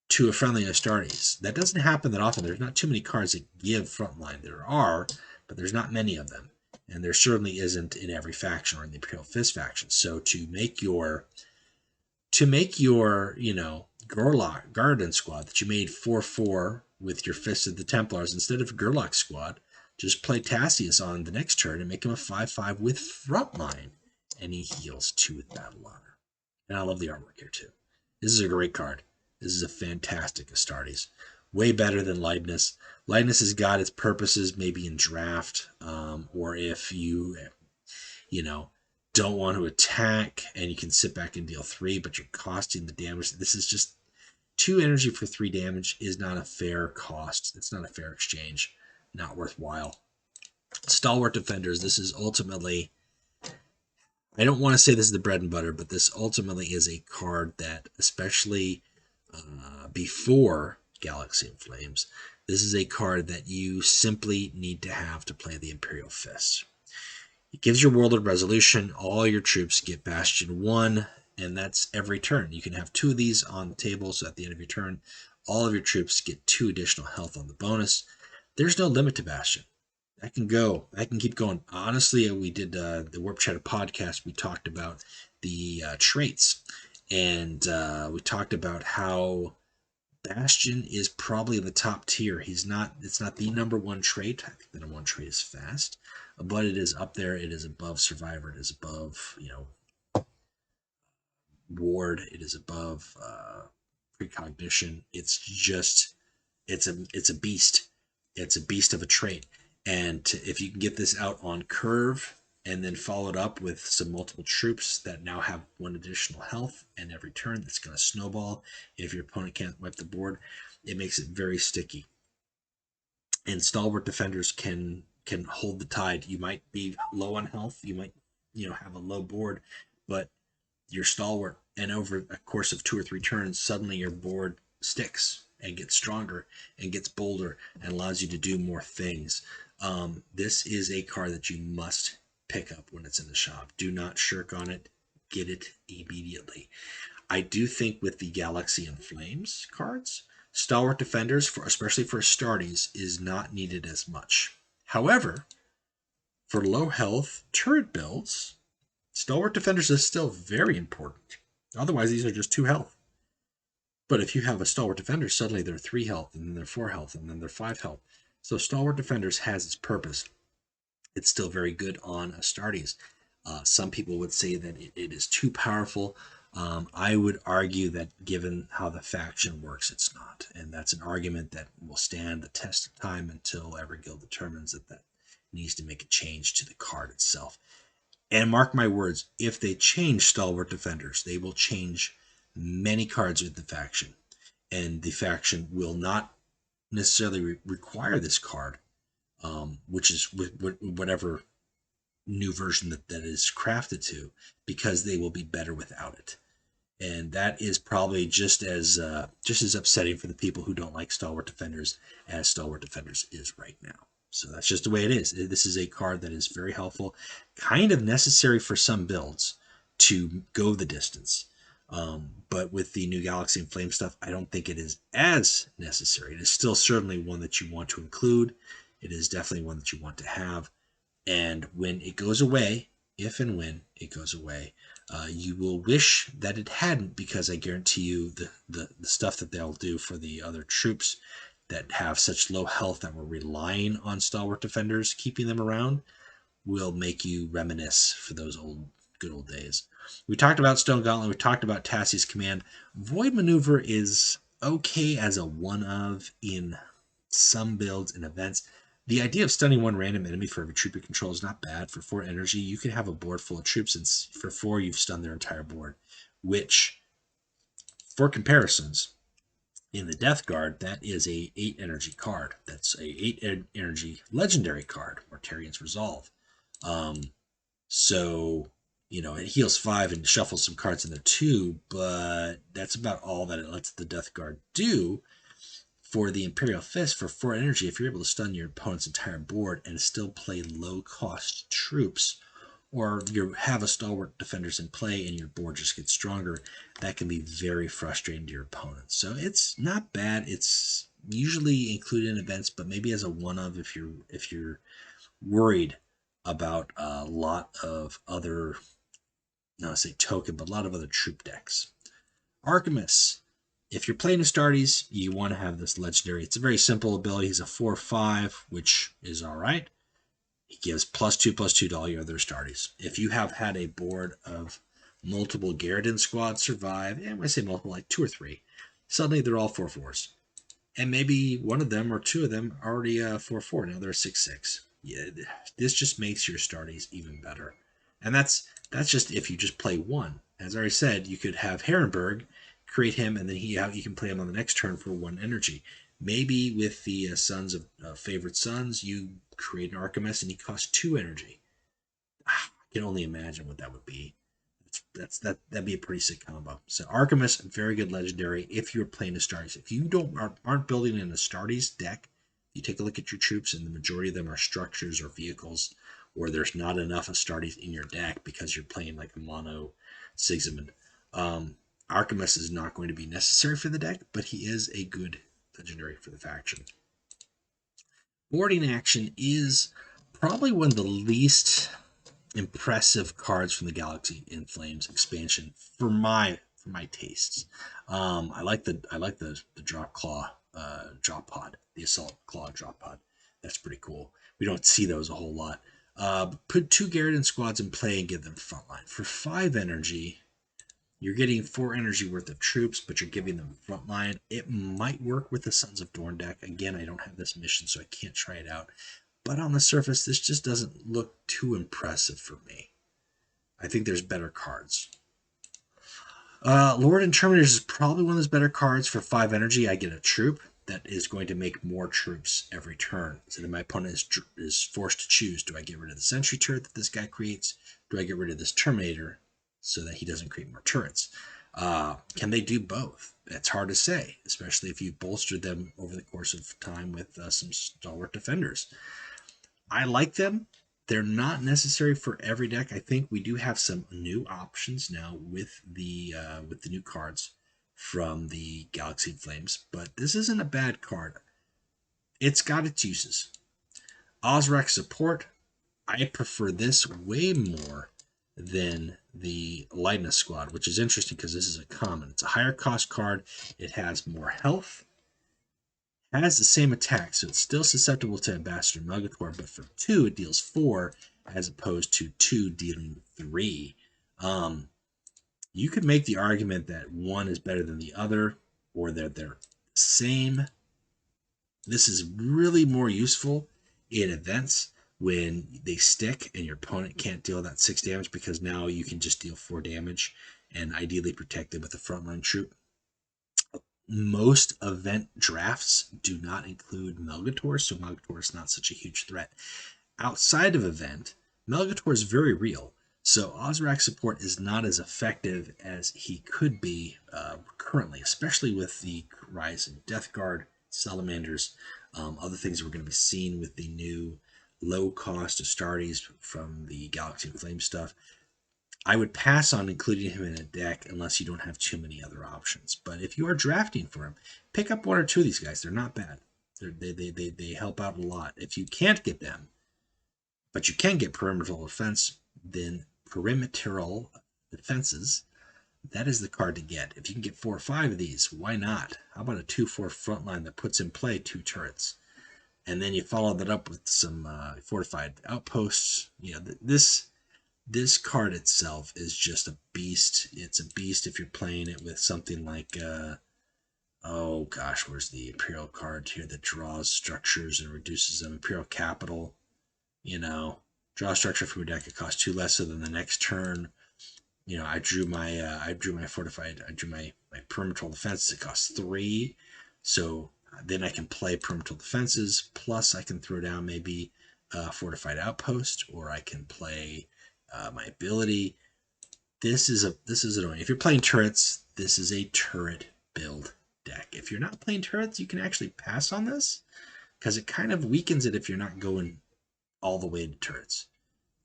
to a friendly Astartes. That doesn't happen that often. There's not too many cards that give frontline. There are, but there's not many of them. And there certainly isn't in every faction or in the Imperial Fist faction. So to make your Gerlach Garden Squad that you made 4/4 with your Fist of the Templars, instead of Gerlach Squad, just play Tassius on the next turn and make him a 5/5 with frontline, and he heals 2 with Battle Honor. And I love the artwork here too. This is a great card. This is a fantastic Astartes. Way better than Lightness. Lightness has got its purposes maybe in draft, or if you don't want to attack and you can sit back and deal 3, but you're costing the damage. This is just 2 energy for 3 damage is not a fair cost. It's not a fair exchange. Not worthwhile. Stalwart Defenders, this is ultimately, I don't want to say this is the bread and butter, but this ultimately is a card that, especially before Galaxy in Flames, This is a card that you simply need to have to play the Imperial Fist. It gives your Warlord resolution. All your troops get Bastion 1, and that's every turn. You can have 2 of these on the table, so at the end of your turn, all of your troops get 2 additional health on the bonus. There's no limit to Bastion. I can go. I can keep going. Honestly, we did the Warp Chatter podcast. We talked about the traits, and we talked about how Bastion is probably the top tier. He's not. It's not the number one trait. I think the number one trait is fast, but it is up there. It is above Survivor. It is above Ward. It is above Precognition. It's just it's a beast. It's a beast of a trait. And if you can get this out on curve and then follow it up with some multiple troops that now have 1 additional health, and every turn that's going to snowball. If your opponent can't wipe the board, it makes it very sticky. And stalwart defenders can hold the tide. You might be low on health, you might have a low board, but you're stalwart, and over a course of 2 or 3 turns, suddenly your board sticks and gets stronger and gets bolder and allows you to do more things. This is a card that you must pick up when it's in the shop. Do not shirk on it. Get it immediately. I do think with the Galaxy and Flames cards, Stalwart Defenders, especially for Astartes, is not needed as much. However, for low health turret builds, Stalwart Defenders is still very important. Otherwise, these are just 2 health. But if you have a Stalwart Defender, suddenly they're 3 health, and then they're 4 health, and then they're 5 health. So Stalwart Defenders has its purpose. It's still very good on Astartes. Some people would say that it is too powerful. I would argue that given how the faction works, it's not. And that's an argument that will stand the test of time until every guild determines that needs to make a change to the card itself. And mark my words, if they change Stalwart Defenders, they will change many cards with the faction. And the faction will not necessarily require this card, which is whatever new version that is crafted to, because they will be better without it. And that is probably just as upsetting for the people who don't like Stalwart Defenders as Stalwart Defenders is right now. So that's just the way it is. This is a card that is very helpful, kind of necessary for some builds to go the distance. But with the new Galaxy and Flame stuff, I don't think it is as necessary. It is still certainly one that you want to include. It is definitely one that you want to have. And when it goes away, if and when it goes away, you will wish that it hadn't, because I guarantee you the stuff that they'll do for the other troops that have such low health that we're relying on Stalwart Defenders keeping them around will make you reminisce for those good old days. We talked about Stone Gauntlet. We talked about Tassie's Command. Void Maneuver is okay as a one-of in some builds and events. The idea of stunning 1 random enemy for every troop you control is not bad. For 4 energy, you can have a board full of troops, and for 4, you've stunned their entire board. Which, for comparisons, in the Death Guard, that is a 8 energy card. That's a 8 energy legendary card, Mortarian's Resolve. So, it heals 5 and shuffles some cards in there too, but that's about all that it lets the Death Guard do. For the Imperial Fist, for 4 energy, if you're able to stun your opponent's entire board and still play low-cost troops, or you have a Stalwart Defenders in play and your board just gets stronger, that can be very frustrating to your opponent. So it's not bad. It's usually included in events, but maybe as a one-of if you're worried about a lot of other, not to say token, but a lot of other troop decks. Archimus. If you're playing Astartes, you want to have this legendary. It's a very simple ability. He's a 4/5, which is all right. He gives +2/+2 to all your other Astartes. If you have had a board of multiple Garridan squads survive, and when I say multiple, like 2 or 3, suddenly they're all 4/4s. And maybe one of them or 2 of them are already 4/4. Now they're 6/6. Yeah, this just makes your Astartes even better. And that's just if you just play one. As I already said, you could have Herrenberg, create him, and then you can play him on the next turn for 1 energy. Maybe with the Sons of Favorite Sons, you create an Archimus and he costs 2 energy. I can only imagine what that would be. That'd be a pretty sick combo. So Archimus, very good legendary if you're playing Astartes. If you aren't building an Astartes deck you take a look at your troops, and the majority of them are structures or vehicles, or there's not enough Astartes in your deck because you're playing like a mono Sigismund. Archimus is not going to be necessary for the deck, but he is a good legendary for the faction. Boarding action is probably one of the least impressive cards from the Galaxy in Flames expansion for my tastes. I like the drop claw drop pod, the assault claw drop pod. That's pretty cool. We don't see those a whole lot. Put 2 Garridan squads in play and give them frontline for 5 energy. You're getting 4 energy worth of troops, but you're giving them frontline. It might work with the Sons of Dorn deck. Again, I don't have this mission, so I can't try it out. But on the surface, this just doesn't look too impressive for me. I think there's better cards. Lord and Terminators is probably one of those better cards. For 5 energy, I get a troop that is going to make more troops every turn. So then my opponent is forced to choose. Do I get rid of the sentry turret that this guy creates? Do I get rid of this Terminator so that he doesn't create more turrets? Can they do both? It's hard to say, especially if you bolstered them over the course of time with some stalwart defenders. I like them. They're not necessary for every deck. I think we do have some new options now with the new cards from the Galaxy Flames, but this isn't a bad card. It's got its uses. Ozrak support. I prefer this way more than the Lightness Squad, which is interesting because this is a common. It's a higher cost card. It has more health. Has the same attack, so it's still susceptible to Ambassador Melgator, but for 2, it deals 4, as opposed to 2 dealing 3. You could make the argument that one is better than the other, or that they're the same. This is really more useful in events when they stick and your opponent can't deal that 6 damage, because now you can just deal 4 damage and ideally protect them with a frontline troop. Most event drafts do not include Melgator, so Melgator is not such a huge threat. Outside of event, Melgator is very real, so Ozrak support is not as effective as he could be currently, especially with the rise in Death Guard, Salamanders, other things that we're going to be seeing with the new low-cost Astartes from the Galaxy and Flame stuff. I would pass on including him in a deck unless you don't have too many other options. But if you are drafting for him, pick up 1 or 2 of these guys. They're not bad. They help out a lot. If you can't get them, but you can get perimeter defense, then perimeter defenses, that is the card to get. If you can get 4 or 5 of these, why not? How about a 2/4 frontline that puts in play 2 turrets? And then you follow that up with some fortified outposts. You know, this card itself is just a beast. It's a beast if you're playing it with something like, oh gosh, where's the Imperial card here that draws structures and reduces them? Imperial Capital, you know, draw a structure from your deck. It costs 2 less, so then the next turn, you know, I drew my perimeter defense. It costs 3, so then I can play perimeter defenses. Plus, I can throw down maybe a fortified outpost, or I can play my ability. This is annoying. If you're playing turrets, this is a turret build deck. If you're not playing turrets, you can actually pass on this because it kind of weakens it if you're not going all the way to turrets.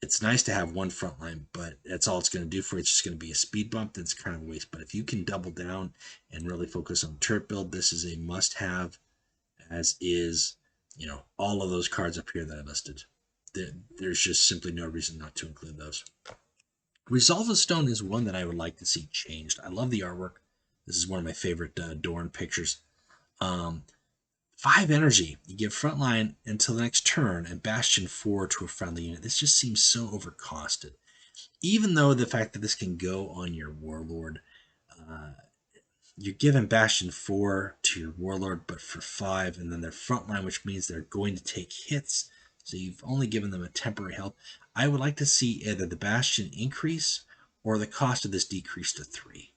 It's nice to have 1 frontline, but that's all it's going to do for you. It's just going to be a speed bump. That's kind of a waste. But if you can double down and really focus on the turret build, this is a must-have, as is, you know, all of those cards up here that I listed. There's just simply no reason not to include those. Resolve of Stone is one that I would like to see changed. I love the artwork. This is one of my favorite Dorn pictures. 5 energy. You give frontline until the next turn and Bastion 4 to a friendly unit. This just seems so overcosted. Even though the fact that this can go on your Warlord, you're giving Bastion 4 to your Warlord, but for 5, and then their frontline, which means they're going to take hits. So you've only given them a temporary help. I would like to see either the Bastion increase or the cost of this decrease to 3.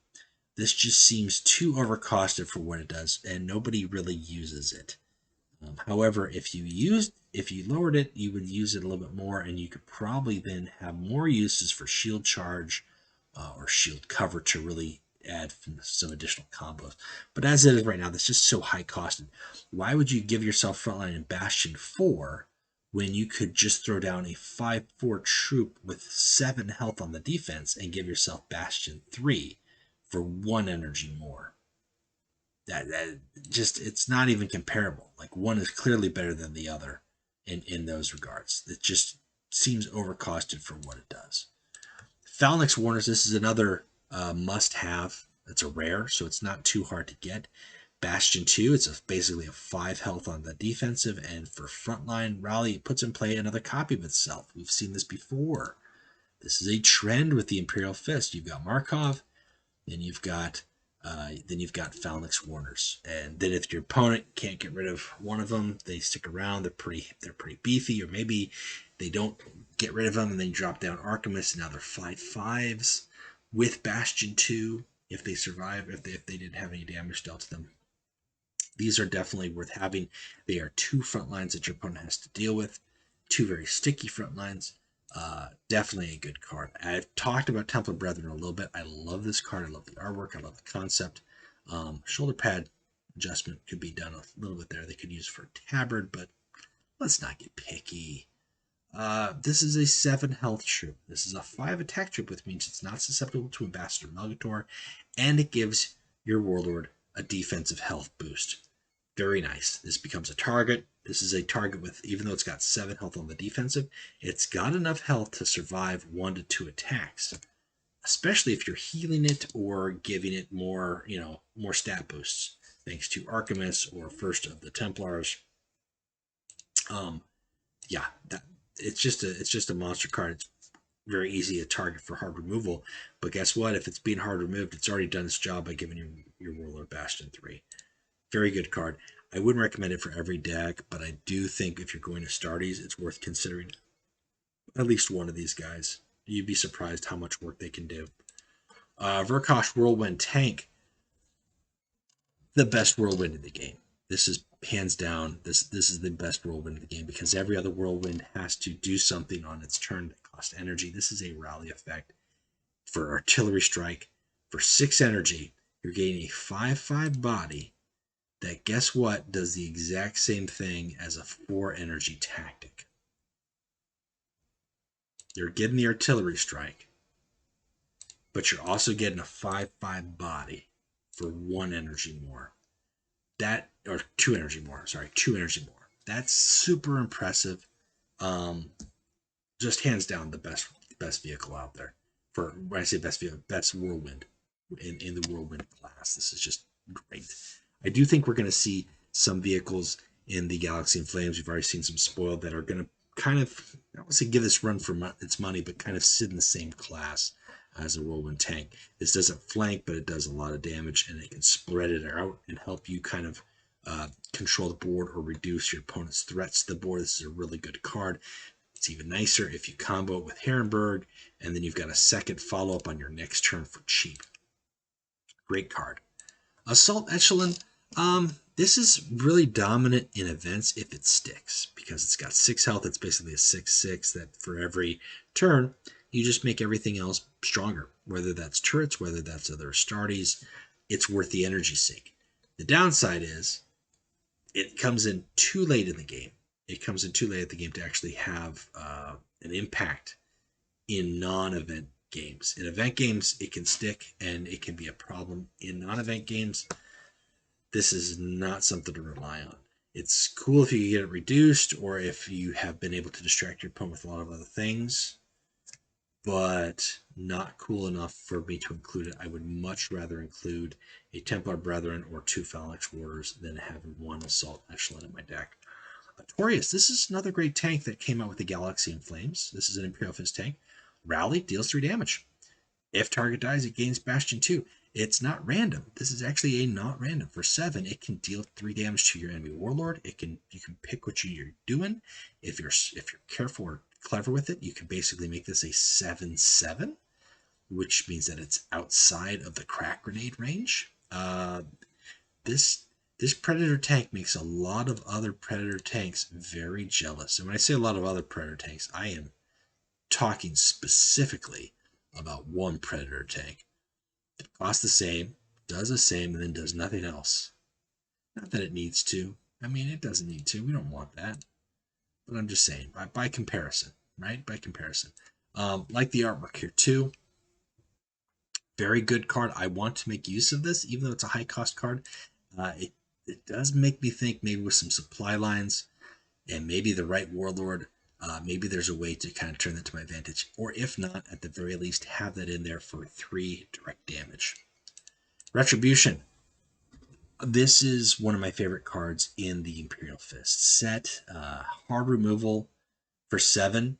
This just seems too overcosted for what it does, and nobody really uses it. However, if you lowered it, you would use it a little bit more, and you could probably then have more uses for shield charge or shield cover to really add some additional combos. But as it is right now, that's just so high costed. Why would you give yourself frontline and Bastion 4 when you could just throw down a 5/4 troop with 7 health on the defense and give yourself Bastion 3 for 1 energy more? That just, it's not even comparable. Like, one is clearly better than the other in those regards. It just seems overcosted for what it does. Phalanx Warners, this is another must-have. It's a rare, so it's not too hard to get. Bastion 2, it's basically a 5 health on the defensive, and for frontline rally, it puts in play another copy of itself. We've seen this before. This is a trend with the Imperial Fist. You've got Markov, then you've got Phalanx Warners, and then if your opponent can't get rid of one of them, they stick around. They're pretty beefy, or maybe they don't get rid of them and then drop down Archimists, and now they're 5/5s with Bastion 2 if they survive, if they didn't have any damage dealt to them. These are definitely worth having. They are 2 front lines that your opponent has to deal with, 2 very sticky front lines. Definitely a good card. I've talked about Templar Brethren a little bit. I love this card. I love the artwork. I love the concept. Shoulder pad adjustment could be done a little bit there. They could use for tabard, but let's not get picky. This is a 7 health troop. This is a 5 attack troop, which means it's not susceptible to Ambassador Melgator, and it gives your Warlord a defensive health boost. Very nice. This becomes a target. This is a target with, even though it's got 7 health on the defensive, it's got enough health to survive 1 to 2 attacks, especially if you're healing it or giving it more, more stat boosts, thanks to Archimists or First of the Templars. Yeah, it's just a monster card. It's very easy to target for hard removal, but guess what? If it's being hard removed, it's already done its job by giving your Warlord Bastion 3. Very good card. I wouldn't recommend it for every deck, but I do think if you're going to Starties, it's worth considering at least one of these guys. You'd be surprised how much work they can do. Verkosh Whirlwind Tank, the best Whirlwind in the game. This is hands down, this is the best Whirlwind in the game, because every other Whirlwind has to do something on its turn that costs energy. This is a rally effect for Artillery Strike. For 6 energy, you're getting a 5/5 body that, guess what, does the exact same thing as a 4 energy tactic. You're getting the Artillery Strike, but you're also getting a 5/5 body for 1 energy more. Or 2 energy more, sorry, 2 energy more. That's super impressive. Just hands down the best vehicle out there. For when I say best vehicle, best Whirlwind in the Whirlwind class. This is just great. I do think we're going to see some vehicles in the Galaxy in Flames. We've already seen some spoiled that are going to kind of, I don't want to say give this run for its money, but kind of sit in the same class as a Whirlwind tank. This doesn't flank, but it does a lot of damage, and it can spread it out and help you kind of control the board or reduce your opponent's threats to the board. This is a really good card. It's even nicer if you combo it with Herrenberg, and then you've got a second follow-up on your next turn for cheap. Great card. Assault Echelon. This is really dominant in events if it sticks, because it's got 6 health. It's basically a 6/6 that for every turn, you just make everything else stronger, whether that's turrets, whether that's other Astartes. It's worth the energy sake. The downside is it comes in too late in the game. It comes in too late at the game to actually have an impact in non-event games. In event games, it can stick and it can be a problem. In non-event games, this is not something to rely on. It's cool if you get it reduced or if you have been able to distract your opponent with a lot of other things, but not cool enough for me to include it. I would much rather include a Templar Brethren or 2 Phalanx Warders than having 1 Assault Echelon in my deck. Torius, this is another great tank that came out with the Galaxy in Flames. This is an Imperial Fist tank. Rally, deals 3 damage. If target dies, it gains Bastion 2. It's not random. This is actually a not random. For 7, it can deal 3 damage to your enemy Warlord. You can pick what you're doing. If you're careful or clever with it, you can basically make this a 7/7, which means that it's outside of the crack grenade range. This Predator tank makes a lot of other Predator tanks very jealous. And when I say a lot of other Predator tanks, I am talking specifically about one Predator tank. Costs the same, does the same, and then does nothing else. Not that it needs to. I mean, it doesn't need to. We don't want that. But I'm just saying, by comparison, right? By comparison. Like the artwork here too. Very good card. I want to make use of this, even though it's a high cost card. It does make me think maybe with some supply lines and maybe the right Warlord, maybe there's a way to kind of turn that to my advantage. Or if not, at the very least, have that in there for 3 direct damage. Retribution. This is one of my favorite cards in the Imperial Fist set. Hard removal for 7.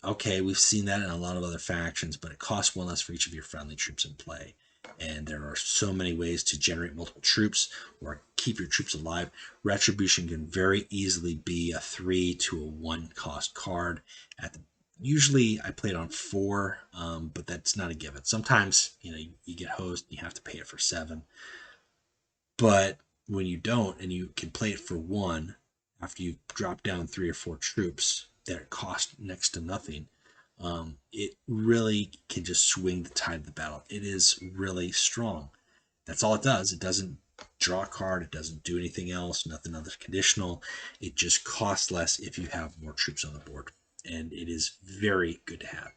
Okay, we've seen that in a lot of other factions, but it costs 1 less for each of your friendly troops in play. And there are so many ways to generate multiple troops or keep your troops alive. Retribution can very easily be a 3 to a 1 cost card. Usually I play it on 4, but that's not a given. Sometimes you get hosed and you have to pay it for 7. But when you don't and you can play it for 1 after you drop down 3 or 4 troops that cost next to nothing, it really can just swing the tide of the battle. It is really strong. That's all it does. It doesn't draw a card. It doesn't do anything else. Nothing other conditional. It just costs less if you have more troops on the board. And it is very good to have.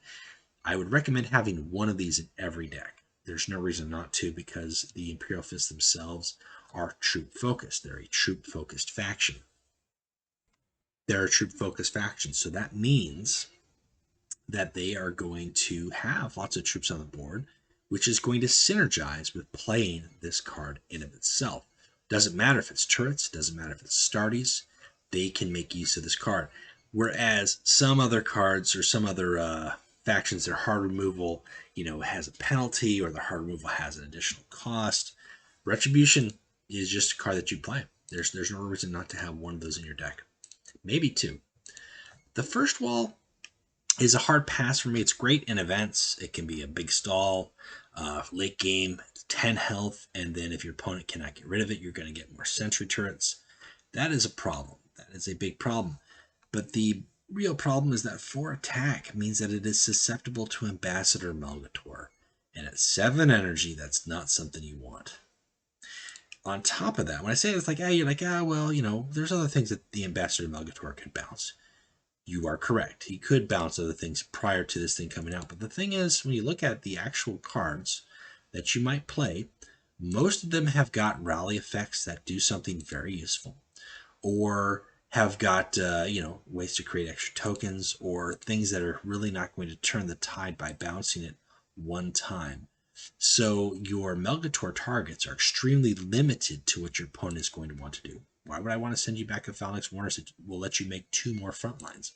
I would recommend having 1 of these in every deck. There's no reason not to, because the Imperial Fists themselves are troop focused. They're a troop focused faction. So that means that they are going to have lots of troops on the board, which is going to synergize with playing this card in of itself. Doesn't matter if it's turrets, doesn't matter if it's starties, they can make use of this card. Whereas some other cards or some other factions, their hard removal, has a penalty, or the hard removal has an additional cost. Retribution is just a card that you play. There's no reason not to have 1 of those in your deck. Maybe 2. The first wall is a hard pass for me. It's great in events. It can be a big stall, late game, 10 health, and then if your opponent cannot get rid of it, you're going to get more sentry turrets. That is a problem. That is a big problem. But the real problem is that 4 attack means that it is susceptible to Ambassador Melgator. And at 7 energy, that's not something you want. On top of that, when I say it's like, you're like, well, there's other things that the Ambassador Melgator could bounce. You are correct. He could bounce other things prior to this thing coming out. But the thing is, when you look at the actual cards that you might play, most of them have got rally effects that do something very useful, or have got ways to create extra tokens, or things that are really not going to turn the tide by bouncing it 1 time. So your Melgator targets are extremely limited to what your opponent is going to want to do. Why would I want to send you back a Phalanx Warners that will let you make 2 more front lines?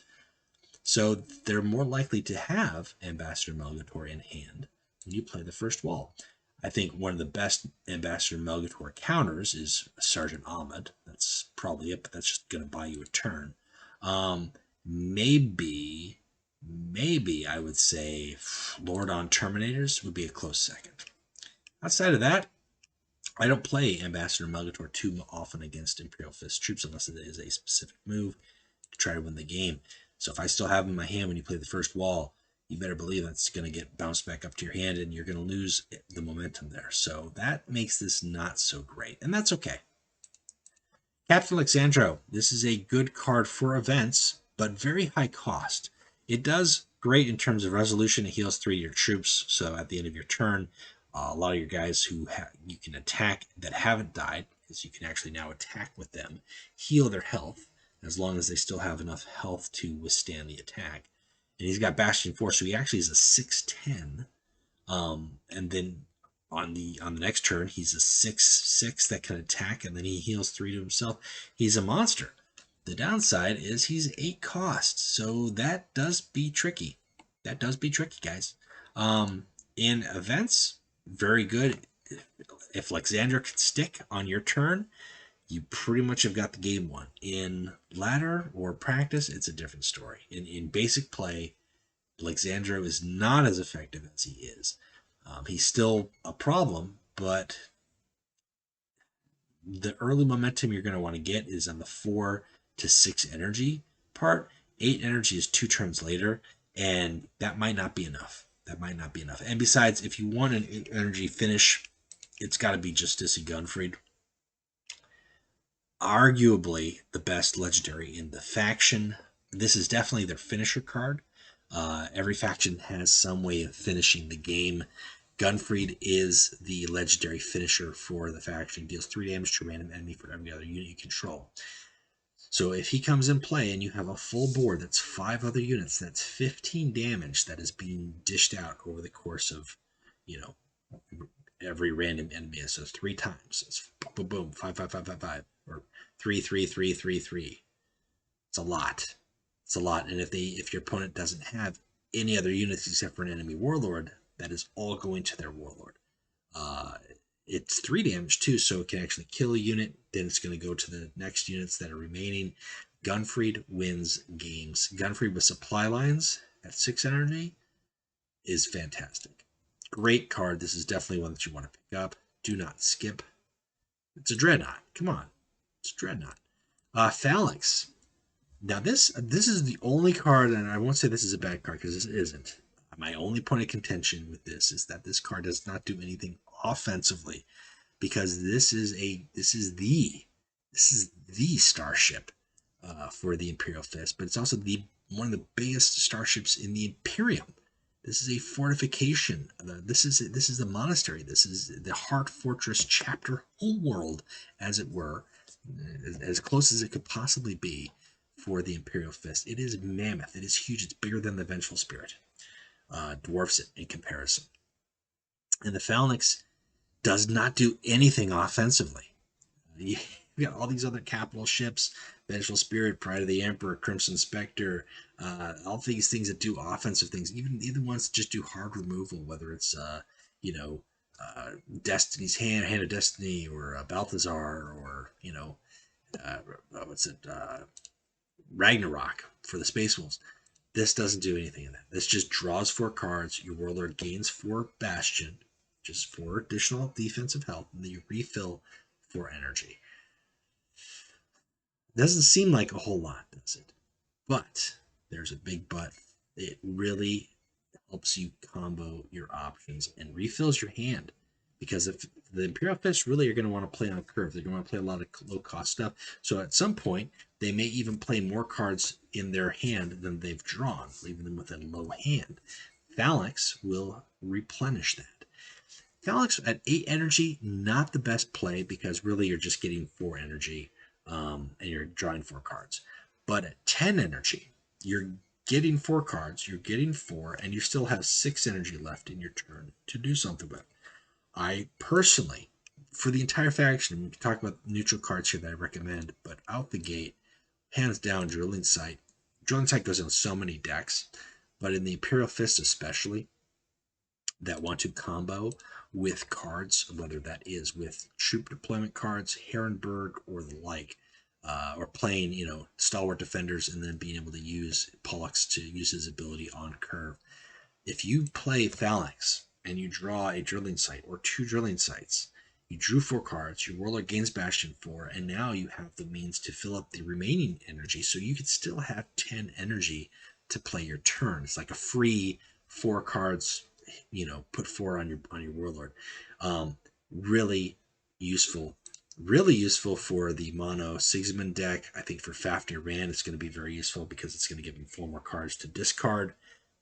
So they're more likely to have Ambassador Melgator in hand when you play the first wall. I think one of the best Ambassador Melgator counters is Sergeant Ahmed. That's probably it, but that's just going to buy you a turn. Maybe I would say Lord on Terminators would be a close second. Outside of that, I don't play Ambassador Melgator too often against Imperial Fist troops unless it is a specific move to try to win the game. So if I still have him in my hand when you play the first wall, you better believe that's going to get bounced back up to your hand and you're going to lose the momentum there. So that makes this not so great, and that's okay. Captain Alexandro. This is a good card for events, but very high cost. It does great in terms of resolution. It heals 3 of your troops, so at the end of your turn, a lot of your guys who you can attack that haven't died, because you can actually now attack with them, heal their health, as long as they still have enough health to withstand the attack. And he's got Bastion 4, so he actually is a 6/10. And then on the next turn, he's a 6/6 that can attack, and then he heals 3 to himself. He's a monster. The downside is he's 8 cost, so that does be tricky. That does be tricky, guys. In events, very good. If Alexandra can stick on your turn, you pretty much have got the game won. In ladder or practice, it's a different story. In basic play, Alexandra is not as effective as he is. He's still a problem, but the early momentum you're going to want to get is on the 4 to 6 energy part. 8 energy is 2 turns later, and that might not be enough. That might not be enough. And besides, if you want an energy finish, it's got to be Justician Gunfried. Arguably the best legendary in the faction. This is definitely their finisher card. Every faction has some way of finishing the game. Gunfried is the legendary finisher for the faction. Deals 3 damage to a random enemy for every other unit you control. So if he comes in play and you have a full board that's 5 other units, that's 15 damage that is being dished out over the course of, every random enemy. So 3 times. It's boom, boom, 5, 5, 5, 5, 5, or 3, 3, 3, 3, 3. It's a lot. It's a lot. And if your opponent doesn't have any other units except for an enemy warlord, that is all going to their warlord. It's 3 damage too, so it can actually kill a unit. Then it's going to go to the next units that are remaining. Gunfried wins games. Gunfried with supply lines at 6 energy is fantastic. Great card. This is definitely one that you want to pick up. Do not skip. It's a Dreadnought. Come on. It's a Dreadnought. Phalanx. Now this is the only card, and I won't say this is a bad card because this isn't. My only point of contention with this is that this card does not do anything offensively, because this is the starship for the Imperial Fist, but it's also one of the biggest starships in the Imperium. This is a fortification. This is the monastery. This is the Heart Fortress chapter homeworld, as it were, as close as it could possibly be for the Imperial Fist. It is mammoth. It is huge. It's bigger than the Vengeful Spirit. Dwarfs it in comparison. And the Phalanx does not do anything offensively. You got all these other capital ships, Vengeful Spirit, Pride of the Emperor, Crimson Spectre, all these things that do offensive things, even ones that just do hard removal, whether it's Destiny's Hand of Destiny, or Balthazar, or Ragnarok for the Space Wolves. This doesn't do anything in that. This just draws 4 cards. Your Warlord gains 4 Bastion, just 4 additional defensive health, and then you refill 4 energy. Doesn't seem like a whole lot, does it? But there's a big but. It really helps you combo your options and refills your hand. Because if the Imperial Fists really are going to want to play on curve, they're going to want to play a lot of low-cost stuff. So at some point, they may even play more cards in their hand than they've drawn, leaving them with a low hand. Phalanx will replenish that. Phalanx at 8 energy, not the best play, because really you're just getting 4 energy, and you're drawing 4 cards. But at 10 energy, you're getting 4 cards, you're getting 4, and you still have 6 energy left in your turn to do something with. I personally, for the entire faction, we can talk about neutral cards here that I recommend, but out the gate, hands down, Drilling Sight. Drilling Sight goes in so many decks, but in the Imperial Fist especially, that want to combo with cards, whether that is with troop deployment cards, Herrenberg, or the like, or playing, stalwart defenders and then being able to use Pollux to use his ability on curve. If you play Phalanx and you draw a Drilling Sight or 2 Drilling Sights, you drew 4 cards, your Warlord gains Bastion 4, and now you have the means to fill up the remaining energy, so you could still have 10 energy to play your turn. It's like a free 4 cards, put 4 on your Warlord. Really useful. Really useful for the mono Sigismund deck. I think for Fafnir Rand, it's going to be very useful because it's going to give him 4 more cards to discard.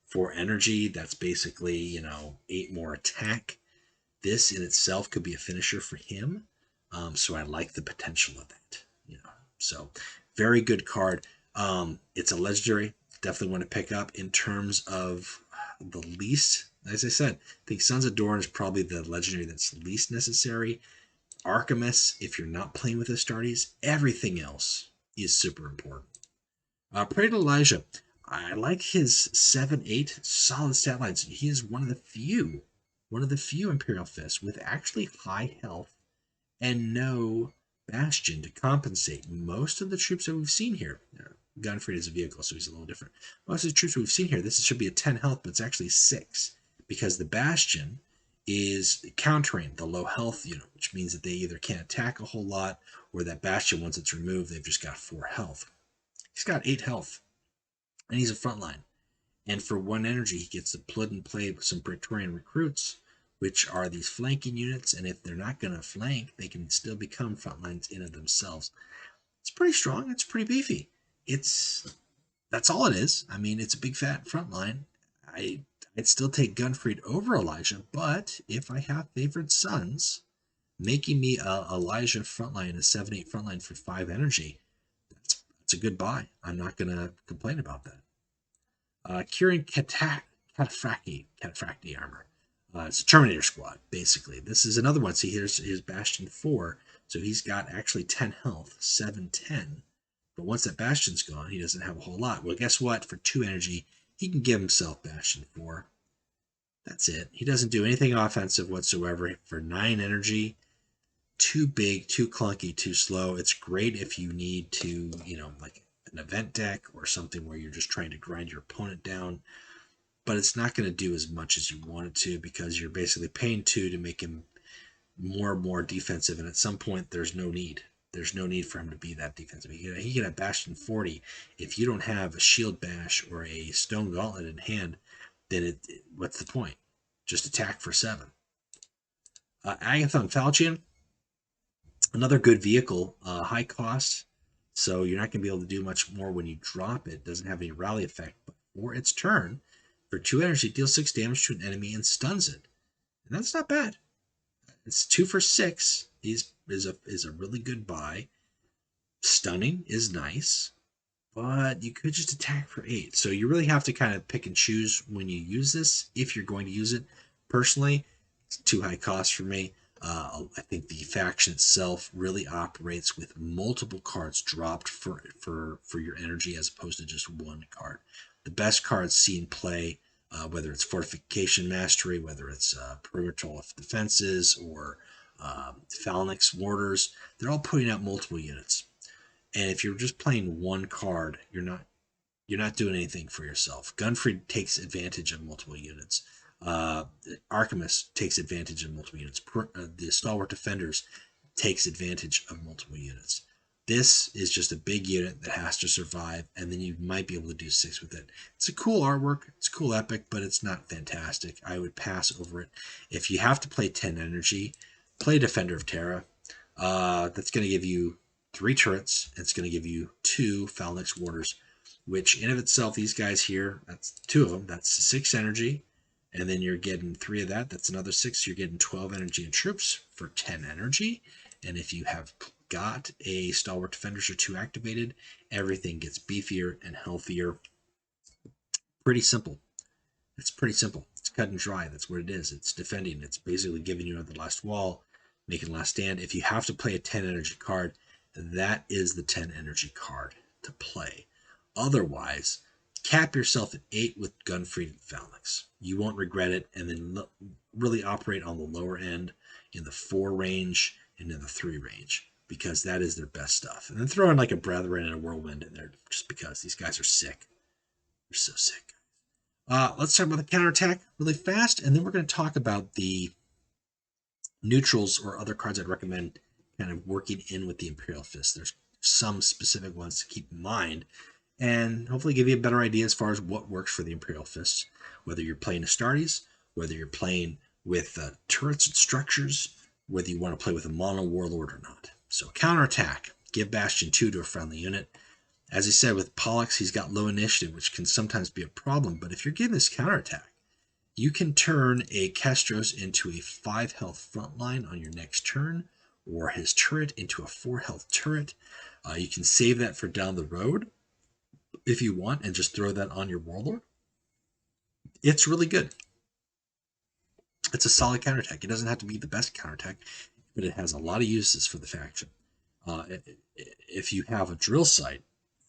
4 energy, that's basically, 8 more attack. This in itself could be a finisher for him. So I like the potential of that. So very good card. It's a legendary. Definitely want to pick up. In terms of the least, as I said, I think Sons of Dorn is probably the legendary that's least necessary. Archimus, if you're not playing with Astartes, everything else is super important. Pray to Elijah. I like his 7-8 solid stat lines. He is one of the few Imperial Fists with actually high health and no Bastion to compensate. Most of the troops that we've seen here, Gunfried is a vehicle, so he's a little different. Most of the troops we've seen here, this should be a 10 health, but it's actually 6, because the Bastion is countering the low health unit, which means that they either can't attack a whole lot, or that Bastion, once it's removed, they've just got 4 health. He's got 8 health, and he's a frontline. And for 1 energy, he gets to plug and play with some Praetorian recruits, which are these flanking units. And if they're not going to flank, they can still become front lines in of themselves. It's pretty strong. It's pretty beefy. That's all it is. I mean, it's a big fat front line. I'd still take Gunfried over Elijah, but if I have favored sons, making me a Elijah frontline, a 7-8 frontline for 5 energy, that's a good buy. I'm not gonna complain about that. Kieran Cataphracti armor. It's a Terminator squad, basically. This is another one. See, here's his Bastion 4. So he's got actually 10 health, 7-10. But once that Bastion's gone, he doesn't have a whole lot. Well, guess what? For 2 energy, he can give himself Bastion 4. That's it. He doesn't do anything offensive whatsoever. For 9 energy, too big, too clunky, too slow. It's great if you need to, like an event deck or something where you're just trying to grind your opponent down. But it's not going to do as much as you want it to because you're basically paying 2 to make him more and more defensive. And at some point, there's no need. There's no need for him to be that defensive. He can have Bastion 40. If you don't have a Shield Bash or a Stone Gauntlet in hand, then what's the point? Just attack for 7. Agathon Falchion, another good vehicle, high cost, so you're not going to be able to do much more when you drop it. It doesn't have any rally effect, but for its turn, for 2 energy, it deals 6 damage to an enemy and stuns it. And that's not bad. It's 2 for 6. Is a really good buy. Stunning is nice, but you could just attack for 8. So you really have to kind of pick and choose when you use this, if you're going to use it. Personally, it's too high cost for me. I think the faction itself really operates with multiple cards dropped for your energy as opposed to just 1 card. The best cards seen play, whether it's Fortification Mastery, whether it's Perimeter Defenses, or Phalanx Warders, they're all putting out multiple units. And if you're just playing 1 card, you're not doing anything for yourself. Gunfried takes advantage of multiple units. Archimus takes advantage of multiple units. The Stalwart Defenders takes advantage of multiple units. This is just a big unit that has to survive, and then you might be able to do 6 with it. It's a cool artwork, it's a cool epic, but it's not fantastic. I would pass over it. If you have to play 10 energy, play Defender of Terra. That's going to give you 3 turrets. It's going to give you 2 Phalanx Warders, which in of itself, these guys here, that's 2 of them. That's 6 energy. And then you're getting 3 of that. That's another 6. You're getting 12 energy and troops for 10 energy. And if you have got a Stalwart Defenders or 2 activated, everything gets beefier and healthier. Pretty simple. It's pretty simple. It's cut and dry. That's what it is. It's defending. It's basically giving you the last wall, making last stand. If you have to play a 10 energy card, that is the 10 energy card to play. Otherwise, cap yourself at 8 with Gunfried and Phalanx. You won't regret it, and then really operate on the lower end in the 4 range and in the 3 range, because that is their best stuff. And then throw in like a Brethren and a Whirlwind in there, just because these guys are sick. They're so sick. Let's talk about the counterattack really fast, and then we're going to talk about the neutrals or other cards I'd recommend kind of working in with the Imperial Fist. There's some specific ones to keep in mind, and hopefully give you a better idea as far as what works for the Imperial Fists, whether you're playing Astartes, whether you're playing with turrets and structures, whether you want to play with a mono Warlord or not. So counterattack, give Bastion 2 to a friendly unit. As I said, with Pollux, he's got low initiative, which can sometimes be a problem, but if you're giving this counterattack, you can turn a Kestros into a 5 health frontline on your next turn, or his turret into a 4 health turret. You can save that for down the road if you want, and just throw that on your Warlord. It's really good. It's a solid counterattack. It doesn't have to be the best counterattack, but it has a lot of uses for the faction. If you have a drill site,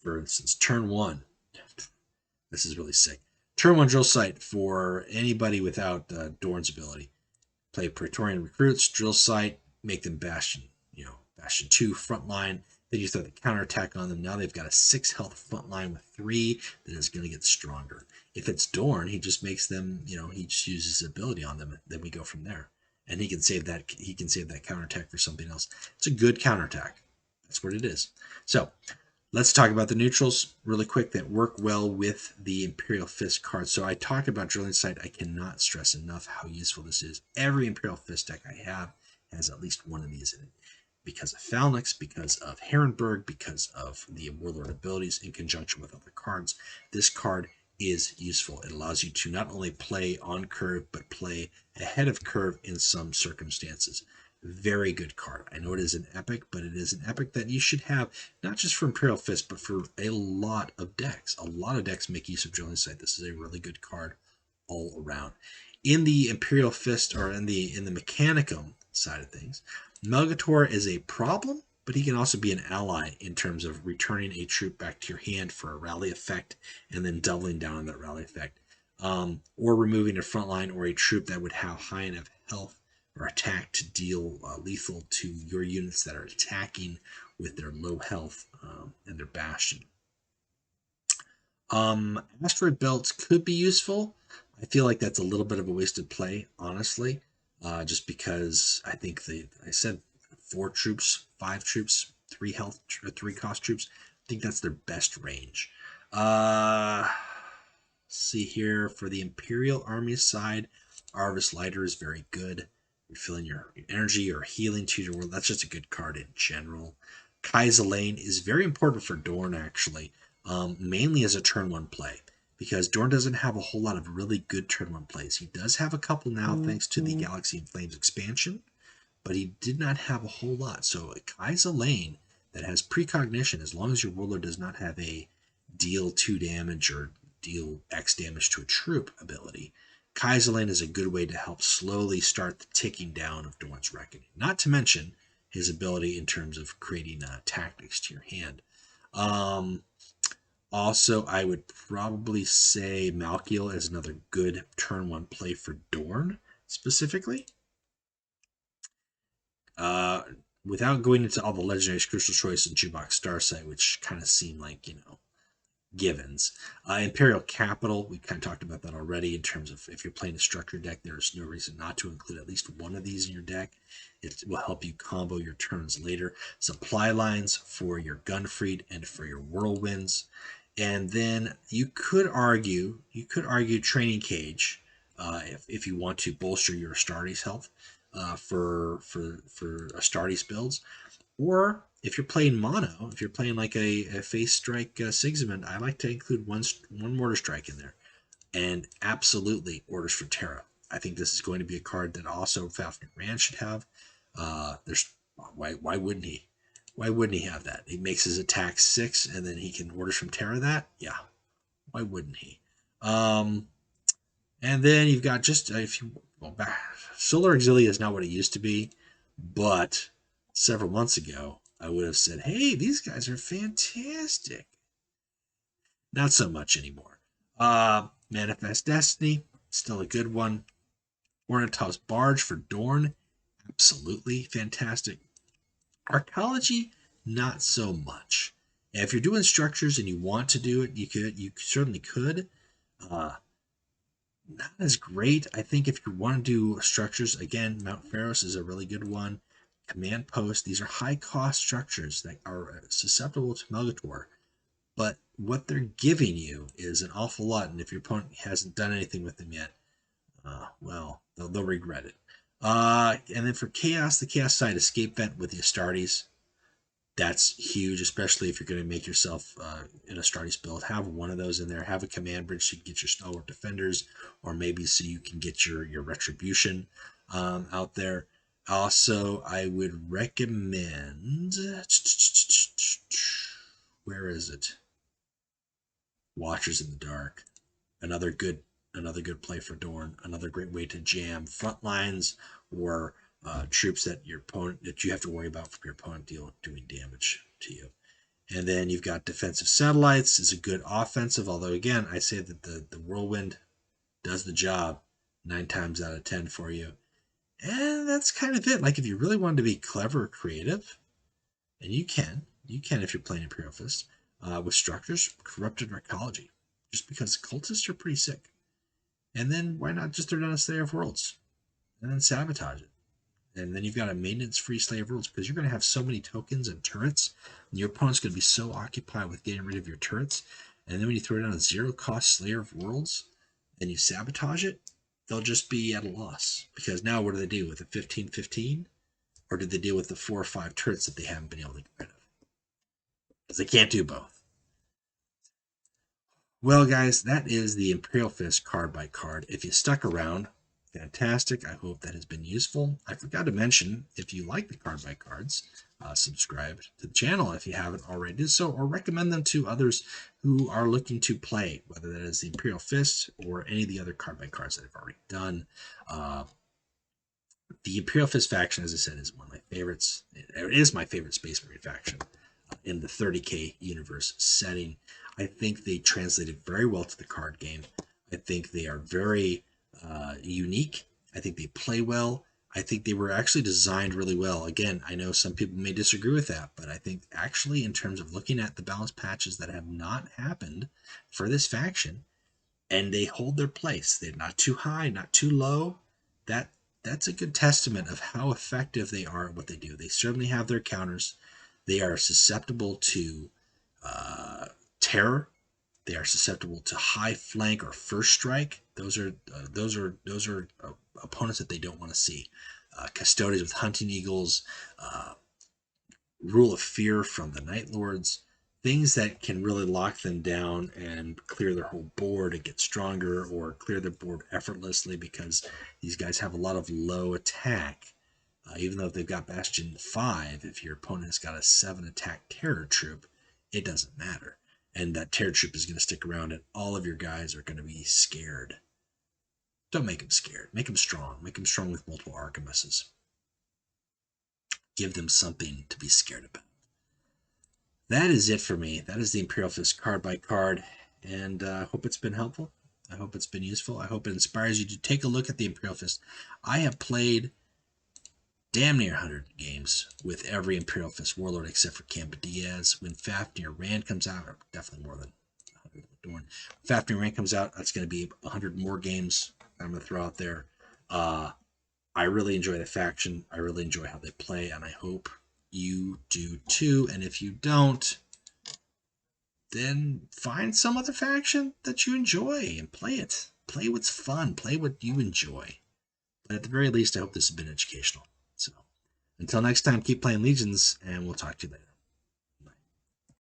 for instance, turn 1, this is really sick. Turn 1 drill site for anybody without Dorn's ability. Play Praetorian recruits, drill site, make them Bastion, Bastion 2 frontline. Then you throw the counterattack on them. Now they've got a 6 health frontline with 3 that is going to get stronger. If it's Dorn, he just makes them, he just uses his ability on them. Then we go from there. And he can save that counterattack for something else. It's a good counterattack. That's what it is. So Let's talk about the neutrals really quick that work well with the Imperial Fist card. So I talked about Drilling Sight. I cannot stress enough how useful this is. Every Imperial Fist deck I have has at least one of these in it. Because of Phalanx, because of Herrenberg, because of the Warlord abilities in conjunction with other cards, this card is useful. It allows you to not only play on curve, but play ahead of curve in some circumstances. Very good card. I know it is an epic, but it is an epic that you should have, not just for Imperial Fist, but for a lot of decks. A lot of decks make use of Drilling Sight. This is a really good card all around. In the Imperial Fist, or in the Mechanicum side of things, Melgator is a problem, but he can also be an ally in terms of returning a troop back to your hand for a rally effect and then doubling down on that rally effect. Or removing a front line or a troop that would have high enough health or attack to deal lethal to your units that are attacking with their low health and their bastion. Asteroid belts could be useful. I feel like that's a little bit of a wasted play, honestly, just because I think I said 4 troops, 5 troops, 3 health, 3 cost troops. I think that's their best range. See here for the Imperial Army side, Arvis Lighter is very good. Refilling your energy or healing to your world. That's just a good card in general. Kai's Lane is very important for Dorn, actually, mainly as a turn 1 play, because Dorn doesn't have a whole lot of really good turn 1 plays. He does have a couple now thanks to the Galaxy in Flames expansion, but he did not have a whole lot. So a Kai's Lane that has precognition, as long as your Warlord does not have a deal 2 damage or deal X damage to a troop ability, Kai's Lane is a good way to help slowly start the ticking down of Dorn's Reckoning. Not to mention his ability in terms of creating tactics to your hand. Also, I would probably say Malkiel is another good turn 1 play for Dorn, specifically. Without going into all the legendaries, Crucial Choice and Jukebox Starsight, which kind of seem like, givens. Imperial Capital, we kind of talked about that already in terms of if you're playing a structured deck, there's no reason not to include at least one of these in your deck. It will help you combo your turns later. Supply lines for your Gunfried and for your Whirlwinds. And then you could argue Training Cage if you want to bolster your Astartes health for Astartes builds. Or if you're playing mono, if you're playing like a face strike Sigismund, I like to include one mortar strike in there. And absolutely Orders for Terra. I think this is going to be a card that also Fafnir Rand should have. Why wouldn't he? Why wouldn't he have that? He makes his attack 6 and then he can Orders from Terra that? Yeah. Why wouldn't he? And then you've got just if you well, Solar Auxilia is not what it used to be, but several months ago, I would have said, hey, these guys are fantastic. Not so much anymore. Manifest Destiny, still a good one. Ornithop's Barge for Dorn, absolutely fantastic. Arcology, not so much. And if you're doing structures and you want to do it, you certainly could. Not as great. I think if you want to do structures, again, Mount Pharos is a really good one. Command Post, these are high cost structures that are susceptible to Melgator, but what they're giving you is an awful lot, and if your opponent hasn't done anything with them yet, well, they'll regret it. And then for Chaos, the Chaos side, Escape Vent with the Astartes, that's huge, especially if you're going to make yourself an Astartes build. Have one of those in there. Have a command bridge so you can get your Stalwart Defenders, or maybe so you can get your Retribution out there. Also, I would recommend, where is it? Watchers in the Dark. Another good play for Dorn. Another great way to jam front lines or troops that you have to worry about from your opponent doing damage to you. And then you've got Defensive Satellites is a good offensive, although again, I say that the Whirlwind does the job 9 times out of 10 for you. And that's kind of it. Like if you really wanted to be clever or creative, and you can if you're playing Imperial Fist, with structures, Corrupted Arcology, just because cultists are pretty sick. And then why not just throw down a Slayer of Worlds and then sabotage it? And then you've got a maintenance-free Slayer of Worlds because you're going to have so many tokens and turrets. And your opponent's going to be so occupied with getting rid of your turrets. And then when you throw down a zero-cost Slayer of Worlds and you sabotage it, they'll just be at a loss. Because now what do they do with a 15-15? Or do they deal with the 4 or 5 turrets that they haven't been able to get rid of? Because they can't do both. Well, guys, that is the Imperial Fist card by card. If you stuck around, fantastic. I hope that has been useful. I forgot to mention, if you like the card by cards, subscribe to the channel if you haven't already did so, or recommend them to others who are looking to play, whether that is the Imperial Fist or any of the other card by cards that I've already done. The Imperial Fist faction, as I said, is one of my favorites. It is my favorite Space Marine faction in the 30k universe setting. I think they translated very well to the card game. I think they are very unique. I think they play well. I think they were actually designed really well. Again, I know some people may disagree with that, but I think actually in terms of looking at the balance patches that have not happened for this faction, and they hold their place. They're not too high, not too low. That's a good testament of how effective they are at what they do. They certainly have their counters. They are susceptible to terror. They are susceptible to high flank or first strike. Those are opponents that they don't want to see. Custodians with hunting eagles, rule of fear from the Night Lords, things that can really lock them down and clear their whole board and get stronger, or clear their board effortlessly because these guys have a lot of low attack. Even though if they've got Bastion 5, if your opponent has got a 7 attack Terror Troop, it doesn't matter. And that Terror Troop is going to stick around and all of your guys are going to be scared. Don't make them scared. Make them strong. Make them strong with multiple Archemises. Give them something to be scared about. That is it for me. That is the Imperial Fist card by card. And I hope it's been helpful. I hope it's been useful. I hope it inspires you to take a look at the Imperial Fist. I have played damn near 100 games with every Imperial Fist Warlord except for Camp Diaz. When Fafnir Rand comes out, or definitely more than 100 with Dorn. When Fafnir Rand comes out, that's going to be 100 more games I'm going to throw out there. I really enjoy the faction. I really enjoy how they play, and I hope you do too. And if you don't, then find some other faction that you enjoy and play it. Play what's fun. Play what you enjoy. But at the very least, I hope this has been educational. So until next time, keep playing Legions, and we'll talk to you later.